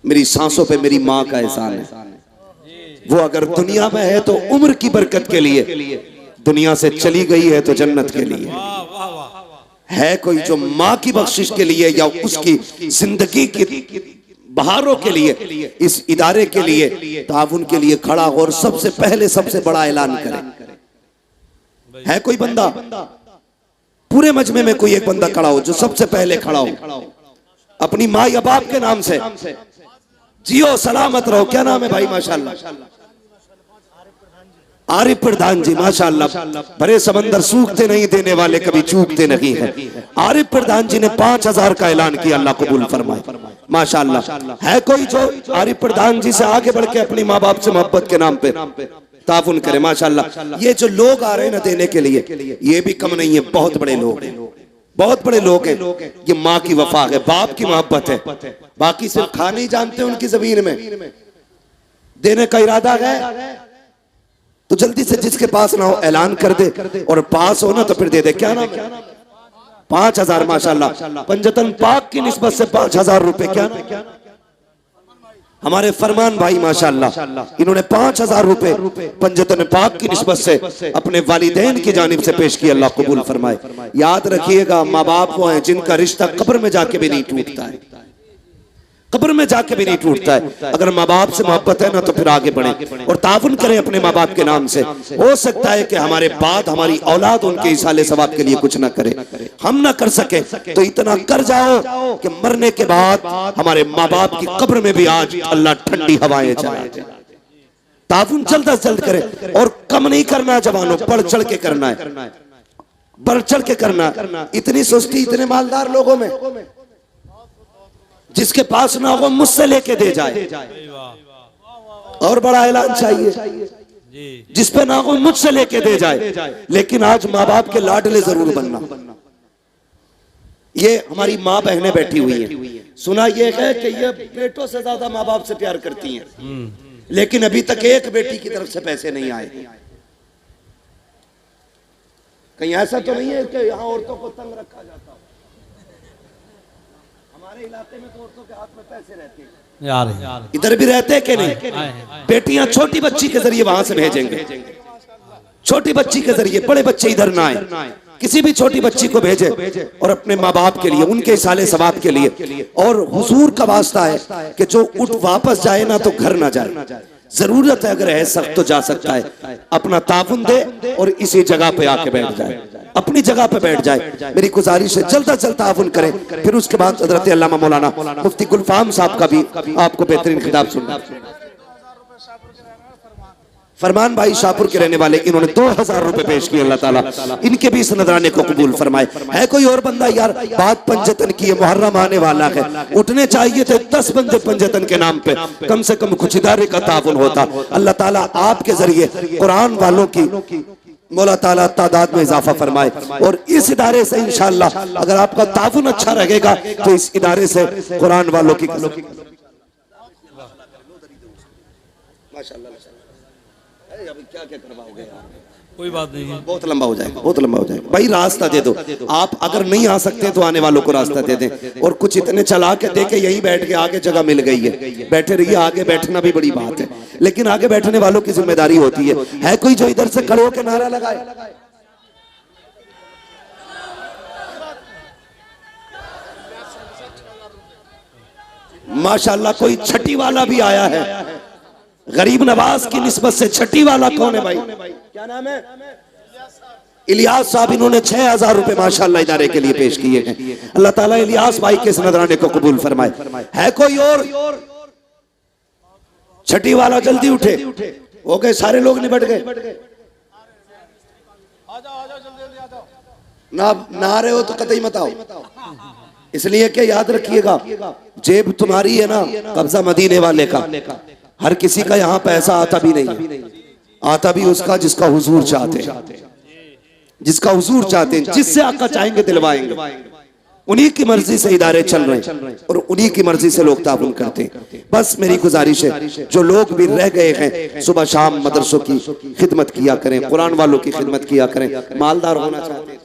मेरी सांसों पे मेरी माँ का एहसान है? वो अगर दुनिया में है तो उम्र की बरकत के लिए, दुनिया से चली गई है तो जन्नत के लिए। है कोई जो माँ की बख्शिश के लिए या उसकी जिंदगी की बहारों के लिए, इस इदारे के लिए, ताउन के लिए खड़ा हो और सबसे पहले सबसे बड़ा ऐलान करे? है कोई बंदा? पूरे मजमे में कोई एक बंदा खड़ा हो जो सबसे पहले खड़ा हो अपनी माँ या बाप के नाम से, जियो सलामत रहो। क्या नाम है भाई? माशाल्लाह आरिफ प्रधान जी, माशाल्लाह। बड़े समंदर सूखते नहीं, देने वाले कभी चूकते नहीं है। आरिफ प्रधान जी ने 5000 का ऐलान किया, अल्लाह कबूल फरमाए। माशाल्लाह है कोई जो आरिफ प्रधान जी से आगे बढ़ के अपनी माँ बाप से मोहब्बत के नाम पे ताफुन करे? माशाल्लाह। ये जो लोग आ रहे हैं ना देने के लिए, ये भी कम नहीं है, बहुत बड़े लोग हैं, बहुत बड़े लोग हैं। ये माँ की वफा है, बाप की मोहब्बत है। बाकी सिर्फ खाने ही जानते हैं उनकी जमीन में, देने का इरादा है तो जल्दी से जिसके पास ना हो ऐलान कर दे, और पास हो ना तो फिर दे दे। क्या नाम है? 5000 माशाल्लाह। पंजतन पाक की निस्बत से 5000 रुपए। क्या हमारे फरमान भाई माशाल्लाह, इन्होंने 5000 रुपए पंजतन पाक की निस्बत से अपने वालिदैन की जानिब से पेश किया, अल्लाह कबूल फरमाए। याद रखिएगा, माँ बाप वो हैं जिनका रिश्ता कब्र में जाके भी नहीं टूटता है, कब्र में जाके भी नहीं टूटता है। अगर माँ बाप से मोहब्बत है ना तो फिर आगे बढ़े और ताउन करें अपने माँ बाप के नाम से। हो सकता है कि हमारे बाद हमारी औलाद उनके इसाले सवाब के लिए कुछ ना करे, हम ना कर सके तो इतना कर जाओ कि मरने के बाद हमारे माँ बाप की कब्र में भी आज अल्लाह ठंडी हवाएं चलाए। ताउन जल्द अज जल्द करे और कम नहीं करना जवानों, बढ़ चढ़ के करना है, बढ़ चढ़ के करना। इतनी सुस्ती इतने मालदार लोगों में, जिसके पास ना हो मुझसे लेके दे जाए। और बड़ा ऐलान चाहिए, जिस पे ना हो मुझसे लेके दे जाए। लेकिन आज माँ बाप के लाडले जरूर बनना। ये हमारी माँ बहनें बैठी हुई हैं, सुना ये है कि ये बेटों से ज्यादा माँ बाप से प्यार करती हैं, लेकिन अभी तक एक बेटी की तरफ से पैसे नहीं आए। कहीं ऐसा तो नहीं है कि यहाँ औरतों को तंग रखा जाता हो? हमारे इलाके में तो औरतों के हाथ में पैसे रहते हैं, यार इधर भी रहते हैं कि नहीं? बेटियां छोटी बच्ची के जरिए वहां से भेजेंगे, छोटी बच्ची के जरिए, बड़े बच्चे इधर ना आए। किसी भी छोटी बच्ची को भेजे और अपने माँ बाप के लिए, उनके साले सवाब के लिए। और हुजूर का वास्ता है कि जो उठ वापस जाए ना तो घर ना जाए। जरूरत है अगर है सख्त तो जा सकता है, अपना ताउन दे और इसी जगह पे आके बैठ जाए, अपनी जगह पे बैठ जाए। मेरी गुजारिश है जल्द अज जल्द ताउन करें। फिर उसके बाद हजरत अल्लामा मौलाना मुफ्ती गुलफाम साहब का भी आपको बेहतरीन खिताब सुनना। फरमान भाई शाहपुर के रहने वाले, इन्होंने 2000 रुपए पेश किए, अल्लाह ताला इनके भी इस नजराने को कबूल फरमाए। है कोई और बंदा? यार बात पंजतन की है, मुहर्रम आने वाला है, उठने चाहिए थे 10 बंदे पंजतन के नाम पे, कम से कम कुछ इदारे का ताउन होता। अल्लाह ताला आपके जरिए कुरान वालों की मौला ताला तादाद में इजाफा फरमाए। और इस इदारे से इंशाअल्लाह अगर आपका ताउन अच्छा रहेगा तो इस इदारे से कुरान वालों की अभी क्या करवाओगे यार? कोई बात नहीं है, बहुत लंबा हो जाएगा, बहुत लंबा हो जाएगा। भाई रास्ता दे दो, आप अगर नहीं आ सकते तो आने वालों को रास्ता दे दें। और कुछ इतने चला के दे के यहीं बैठ के, आगे जगह मिल गई है, बैठे रहिए। आगे बैठना भी बड़ी बात है, लेकिन आगे बैठने वालों की जिम्मेदारी होती है। है कोई जो इधर से खड़े होकर नारा लगाए? माशाल्लाह कोई छठी वाला भी आया है। गरीब नवाज की निस्बत से छठी वाला कौन है भाई? क्या नाम है? इलियास साहब, इन्होंने 6000 रुपए माशाल्लाह इदारे के लिए पेश किए हैं। अल्लाह ताला इलियास भाई के इस नजराने को कबूल फरमाए। है कोई और? छठी वाला जल्दी उठे, हो गए सारे लोग निपट गए। ना आ रहे हो तो कतई मत आओ, इसलिए कि याद रखिएगा जेब तुम्हारी है ना, कब्जा मदीने वाले का। हर किसी का यहाँ पैसा आता भी नहीं, आता भी उसका जिसका हुजूर चाहते हैं, जिसका हुजूर चाहते हैं, जिससे आका चाहेंगे दिलवाएंगे। उन्हीं की मर्जी से इदारे चल रहे हैं और उन्हीं की मर्जी से लोग ताउन करते हैं। बस मेरी गुजारिश है जो लोग भी रह गए हैं सुबह शाम मदरसों की खिदमत किया करें, कुरान वालों की खिदमत किया करें। मालदार होना चाहते हैं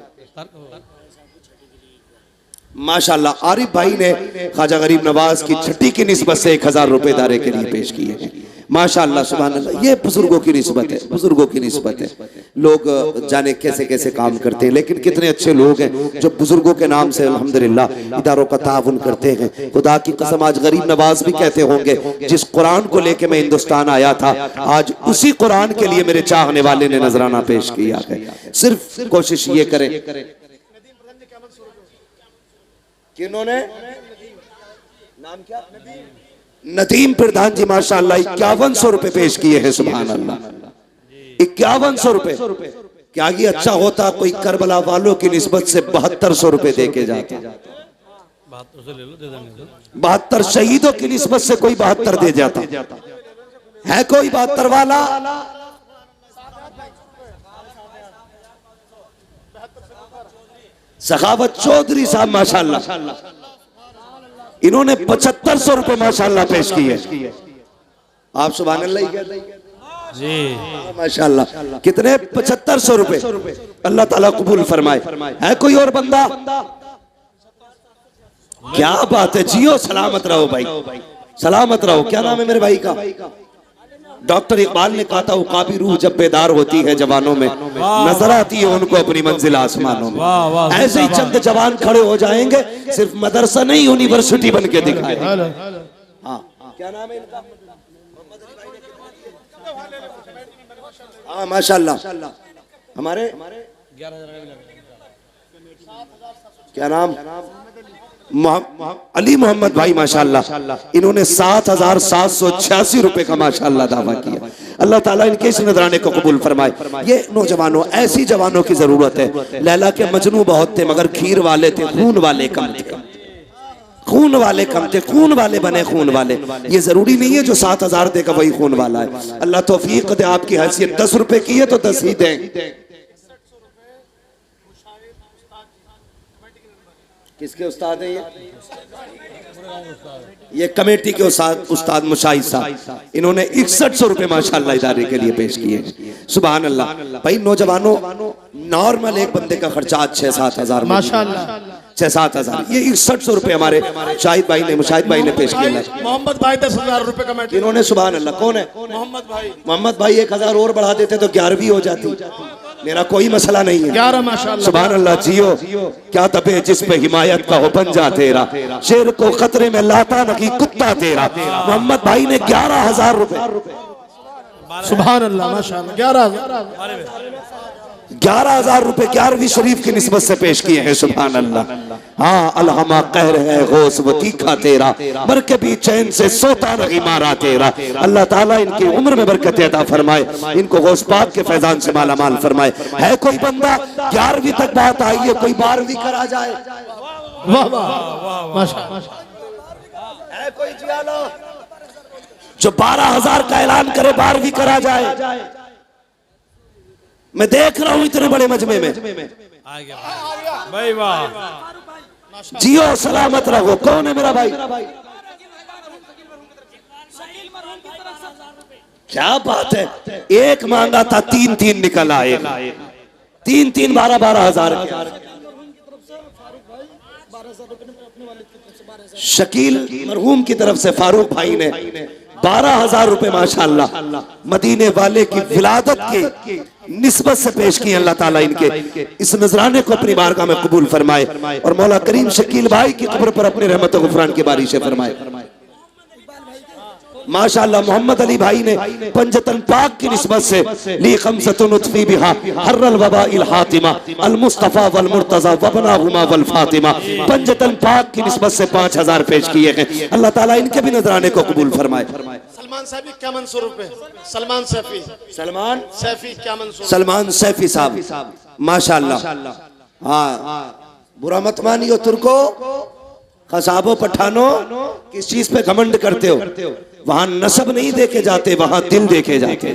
माशाल्लाह। आरिफ भाई ने ख्वाजा गरीब नवाज की छठी की निस्बत से 1000 रुपए इदारे के लिए पेश किए हैं। माशाल्लाह सुभान अल्लाह। ये बुजुर्गों की निस्बत है, बुजुर्गों की निस्बत है। लोग जाने कैसे कैसे काम करते हैं, लेकिन कितने अच्छे लोग हैं जो बुजुर्गों के नाम से अल्हम्दुलिल्लाह इदारों का ताउन करते हैं। खुदा की कसम आज गरीब नवाज भी कहते होंगे जिस कुरान को लेके मैं हिंदुस्तान आया था, आज उसी कुरान के लिए मेरे चाहने वाले ने नजराना पेश किया है। सिर्फ कोशिश ये करें किन्होंने? नाम क्या? नदीम प्रधान जी माशाअल्लाह 5100 रुपए पेश किए हैं। सुभान अल्लाह, 5100 रुपए। क्या ये अच्छा होता कोई करबला वालों की निस्बत से 7200 रुपए दे के जाता? 72 शहीदों की निस्बत से कोई 72 दे जाता है? कोई 72 वाला? सखावत चौधरी साहब माशाअल्लाह, इन्होंने 7500 रुपए माशाअल्लाह पेश किए। आप सुभान अल्लाह ही कहते हैं जी, माशाअल्लाह। कितने? 7500 रुपए। अल्लाह ताला कबूल फरमाए। है कोई और बंदा? क्या बात है, जियो सलामत रहो भाई, सलामत रहो। क्या नाम है मेरे भाई का? डॉक्टर इकबाल ने कहा था उकाबी रूह जब बेदार होती है जवानों में, नजर आती है उनको अपनी मंजिल आसमानों में। ऐसे ही चंद जवान खड़े हो जाएंगे, सिर्फ मदरसा नहीं यूनिवर्सिटी बन के दिखाए। हाँ, क्या नाम है इनका? हाँ माशाल्लाह। हमारे क्या नाम? अली मोहम्मद भाई माशाल्लाह, इन्होंने 7786 रुपए का माशाल्लाह दावा किया। अल्लाह ताला इनके इस नजराने को कबूल फरमाए। ये नौजवानों, ऐसी जवानों की जरूरत है। लैला के मजनू बहुत थे मगर खीर वाले थे, खून वाले कम थे। खून वाले कम थे, खून वाले बने खून वाले। ये जरूरी नहीं है जो 7000 देगा वही खून वाला है। अल्लाह तौफीक दे। आपकी हैसियत 10 रुपए की है तो 10 ही दें। किसके उस्ताद हैं ये कमेटी के उस्ताद मुशाहिद साहब, इन्होंने 6100 रुपए माशाल्लाह इदारे के लिए पेश किए। सुभान अल्लाह। भाई नौजवानों, नॉर्मल एक बंदे का खर्चा 6-7 हजार माशाल्लाह, 6-7 हजार। ये 6100 रुपए हमारे शाहिद भाई ने, मुशाहिद भाई ने पेश किया। मोहम्मद भाई 10,000 रुपए कमेटी। इन्होंने सुभान अल्लाह। कौन है? मोहम्मद भाई। मोहम्मद भाई 1000 और बढ़ा देते तो 11वीं हो जाती, मेरा कोई मसला नहीं है। 11 माशाल्लाह। सुभान अल्लाह। जियो क्या तबे जिस पे हिमायत का हो पंजा तेरा, शेर को खतरे में लाता नहीं कुत्ता तेरा। मोहम्मद भाई ने 11,000 रुपए। सुभान अल्लाह माशाल्लाह। 11,000 रुपए 11वीं शरीफ की निस्बत से पेश किए हैं। सुभान अल्लाह। हाँ, अलहमा कहर है गौस वो तीखा तेरा, बर के भी चैन से सोता नहीं मारा तेरा। अल्लाह ताला इनकी उम्र में बरकत अता फरमाए, इनको गौस पाक के फैजान से माला माल फरमाए। है कोई बंदा? 11वीं तक बात आई है, कोई 12वीं करा जाए? वाह वाह माशाल्लाह। है कोई जियालो जो 12,000 का ऐलान करे 12वीं करा जाए? मैं देख रहा हूं इतने बड़े मजमे में। भाई वाह, जियो सलामत रहो। कौन है मेरा भाई? क्या बात है। एक मांगा था 3-3 निकल आए, 3-3 12,000 शकील मरहूम की तरफ से फारूक भाई ने 12,000 रुपए माशाल्लाह मदीने वाले की विलादत के निस्बत से पेश किए। अल्लाह ताला इनके इस नजराने को अपनी बारगाह में कबूल फरमाए और मौला करीम शकील भाई की कब्र पर अपने रहमत और गुफरान की बारिशें फरमाए। माशाअल्लाह मोहम्मद अली भाई ने पंजतन पाक की निस्बत से ली खमसतुन उतफी बिहा हर्रल वबा इल हातिमा अल मुस्तफा वल मुर्तजा वबनाहुमा वल फातिमा। पंजतन पाक की निस्बत से 5,000 पेश किए हैं। अल्लाह ताला इनके भी नजराने को कबूल फरमाए। सलमान सैफी 5100 रुपए। सलमान सैफी, सलमान सैफी 5100। सलमान सैफी साहब माशाअल्लाह। हाँ, बुरा मत मानियो तुर्को, खसाबो पठानो, किस चीज पे घमंड करते हो? वहां नसब नहीं देखे जाते, वहां दिल देखे जाते,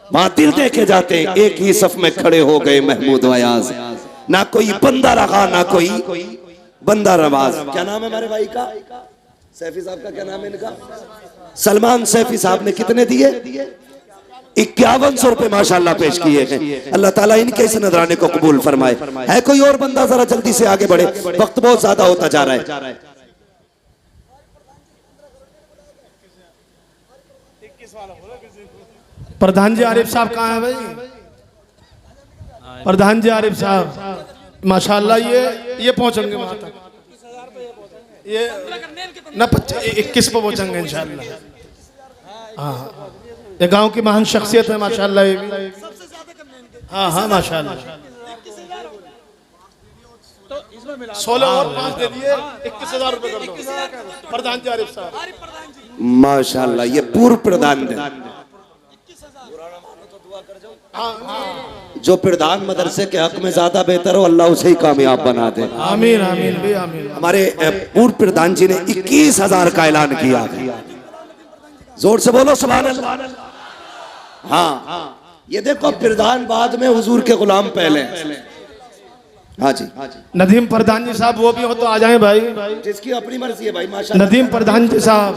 वहां दिल देखे जाते। एक ही सफ में खड़े हो गए महमूद अयाज, ना कोई बंदा रहा ना कोई बंदा रवाज। क्या नाम है हमारे भाई का? सैफी साहब का क्या नाम है इनका? सलमान सैफी साहब ने कितने दिए? 5100 रुपए माशाल्लाह पेश किए हैं। अल्लाह ताला इनके इस नजराने को कबूल फरमाए। है कोई और बंदा? जरा जल्दी से आगे बढ़े, वक्त बहुत ज्यादा होता जा रहा है। प्रधान जी आरिफ साहब कहाँ है भाई? प्रधान जी आरिफ साहब माशाल्लाह ये पहुंचेंगे वहां तक। ये न 21 पे पहुंचेंगे इंशाल्लाह। हाँ, ये गांव की महान शख्सियत है माशाल्लाह। ये भी हाँ हाँ माशाल्लाह। 16 और 5 दे दिए, 21,000 रुपए कर दो प्रधान जी आरिफ साहब। माशाल्लाह, ये पूर्व प्रधान है। जो प्रधान मदरसे के हक में ज्यादा बेहतर हो, अल्लाह उसे ही कामयाब बना दे। आमीन आमीन भी आमीन। हमारे पूर्व प्रधान जी ने 21,000 का ऐलान किया। जोर से बोलो सुभान अल्लाह। हाँ, ये देखो प्रधान बाद में, हुजूर के गुलाम पहले। हाँ जी, नदीम प्रधान जी साहब वो भी हो तो आ जाएं भाई। जिसकी अपनी मर्जी है भाई, माशाल्लाह। नदीम प्रधान जी साहब,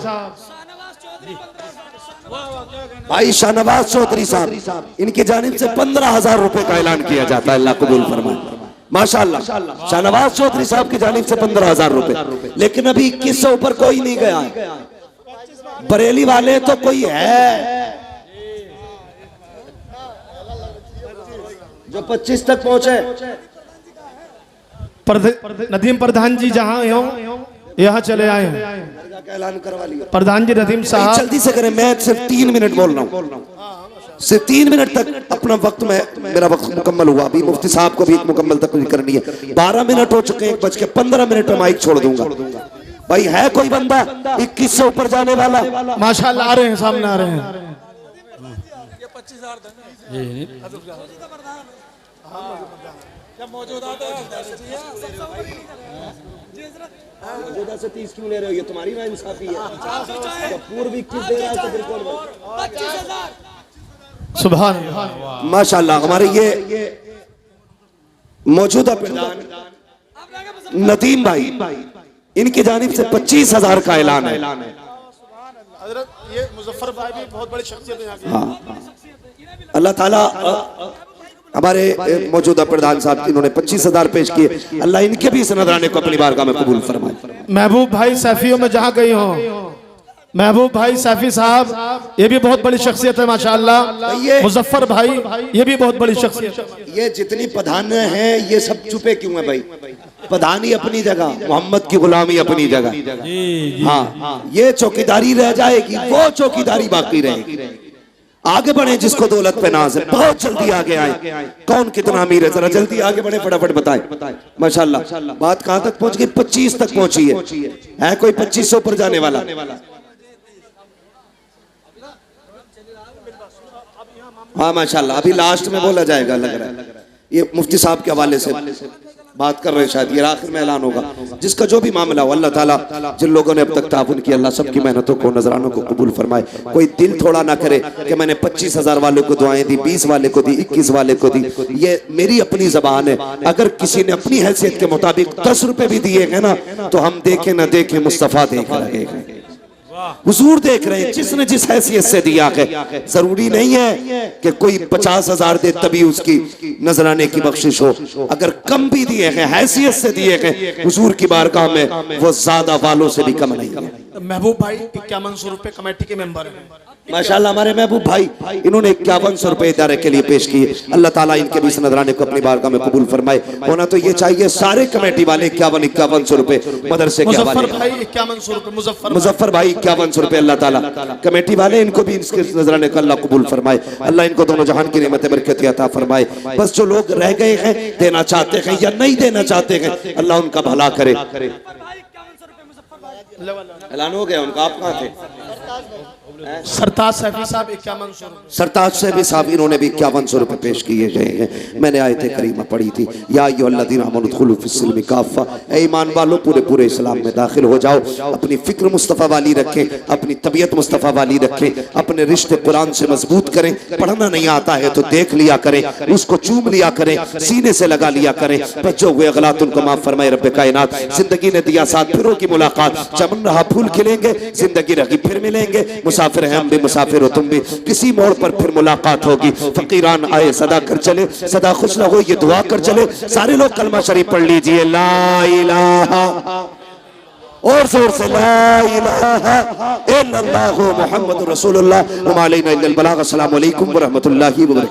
भाई शाहनवाज चौधरी साहब, इनकी जानिब से 15,000 रुपए का ऐलान किया जाता है। अल्लाह कबूल फरमाए। माशाल्लाह, शाहनवाज चौधरी साहब की जानिब से 15,000 रुपए। लेकिन अभी 21 से ऊपर कोई नहीं गया है। बरेली वाले तो कोई है जो 25 तक पहुंचे। नदीम प्रधान जी जहाँ हो यहाँ चले आए हैं। का ऐलान करवा लिया प्रधान जी नदीम साहब। जल्दी से करें, मैं सिर्फ 3 मिनट बोल रहा हूँ। सिर्फ 3 मिनट तक अपना वक्त में, मेरा वक्त मुकम्मल हुआ। अभी मुफ्ती साहब को भी एक मुकम्मल तकरीर करनी है। 12 मिनट हो चुके हैं, 1:15 में माइक छोड़ दूंगा। भाई है कोई बंदा 21 से ऊपर जाने वाला? माशाल्लाह आ रहे हैं, सामने आ रहे हैं। मौजूदा से 30 क्यों ले रहे हो? ये तुम्हारी नाइंसाफी है। जब पूर्व 21 दे रहा है तो बिल्कुल 25,000। सुभान अल्लाह। माशाल्लाह, हमारे ये मौजूदा प्रधान नदीम भाई, इनकी जानिब से 25,000 का ऐलान है। हजरत ये मुजफ्फर भाई भी बहुत बड़ी शख्सियत है यहाँ की। हाँ, अल्लाह ताला हमारे मौजूदा प्रधान साहब, इन्होंने 25,000 पेश किए। अल्लाह इनके भी इस नजराने को अपनी बारगाह में कबूल फरमाए। महबूब भाई सैफियों में जहाँ गई हो, महबूब भाई सैफी साहब ये भी बहुत बड़ी शख्सियत है माशाअल्लाह। मुजफ्फर भाई ये भी बहुत बड़ी शख्सियत है। ये जितनी प्रधान हैं ये सब चुपे क्यों है भाई? प्रधानी अपनी जगह, मोहम्मद की गुलामी अपनी जगह। हाँ, ये चौकीदारी रह जाएगी, वो चौकीदारी बाकी रहेगी। आगे बढ़े, जिसको दौलत पे नाज है, बहुत जल्दी आगे आए। कौन कितना अमीर है, जरा जल्दी आगे बढ़े, फटाफट बताए। माशाल्लाह, बात कहां तक पहुंच गई? 25 तक पहुंची है कोई 25 से ऊपर जाने वाला? हाँ माशाल्लाह, अभी लास्ट में बोला जाएगा लग रहा है। ये मुफ्ती साहब के हवाले से बात कर रहे हैं, शायद ये आखिर में ऐलान होगा। जिसका जो भी मामला हो, अल्लाह ताला जिन लोगों ने अब तक ताउन किया, अल्लाह सबकी मेहनतों को, नजरानों को कबूल फरमाए। कोई दिल थोड़ा ना करे कि मैंने 25,000 वालों को दुआएं दी, 20 वाले को दी, 21 वाले को दी। ये मेरी अपनी जबान है। अगर किसी ने अपनी हैसियत के मुताबिक 10 रुपए भी दिए हैं ना, तो हम देखे ना देखे, मुस्तफा देख रहे हैं, हुजूर देख रहे हैं। जिसने जिस हैसियत से दिया है, जरूरी नहीं है कि कोई 50,000 दे तभी उसकी नजराने की बख्शिश हो। अगर कम भी दिए हैं, हैसियत से दिए हैं, हुजूर की बारगाह में वो ज्यादा वालों से भी कम नहीं है। महबूब भाई 5100 रुपए कमेटी के मेंबर हैं माशाल्लाह। हमारे महबूब भाई, इन्होंने 5100 रुपए इदारे के लिए पेश किए। अल्लाह ताला इनके भी इस नजराने को अपनी बारगाह में कबूल फरमाए। होना तो ये चाहिए सारे कमेटी वाले 51-51 रुपए मदरसे के हवाले। मुजफ्फर भाई 5100 रुपए, मुजफ्फर भाई 5100 रुपए। अल्लाह ताला कमेटी वाले, इनको भी इसके नजराने को अल्लाह कबूल फरमाए। अल्लाह इनको दोनों जहान की नेमत बरकत अता फरमाए। बस जो लोग रह गए हैं, देना चाहते हैं या नहीं देना चाहते हैं, अल्लाह उनका भला करे। ऐलान हो गया उनका। आप कहाँ थे? सरताज सैफी साहब 5100 रुपए। सरताज सैफी साहब, इन्होंने भी 5100 रुपए पेश किए गए हैं। मैंने आयत करीमा पढ़ी थी, या अय्युहल्लज़ीना आमनू उदखुलू फिस्सिल्मि काफ़ा, ऐ ईमान वालों पूरे पूरे इस्लाम में दाखिल हो जाओ। अपनी फिक्र मुस्तफ़ा वाली रखें, अपनी तबीयत मुस्तफ़ा वाली रखें, अपने रिश्ते कुरान से मजबूत करें। पढ़ना नहीं आता है तो देख लिया करें, उसको चूम लिया करें, सीने से लगा लिया करें। बच्चों हुए गलत उनको माफ फरमाए रब्बे कायनात। जिंदगी ने दिया साथ फिरों की मुलाकात, चमन रहा फूल खिलेंगे, जिंदगी रही फिर मिलेंगे। मुसाफिर हैं हम भी, मुसाफिर हो तुम भी, किसी मोड़ पर फिर मुलाकात होगी। फकीरान आए सदा कर चले, सदा खुश रहो ये दुआ कर चले। सारे लोग कलमा शरीफ पढ़ लीजिए, ला इलाहा, और जोर से ला इलाहा इल्लल्लाहु मुहम्मदुर रसूलुल्लाह व मा अलैना इल्लल बलाग। अस्सलामु अलैकुम व रहमतुल्लाहि व बरकातहू।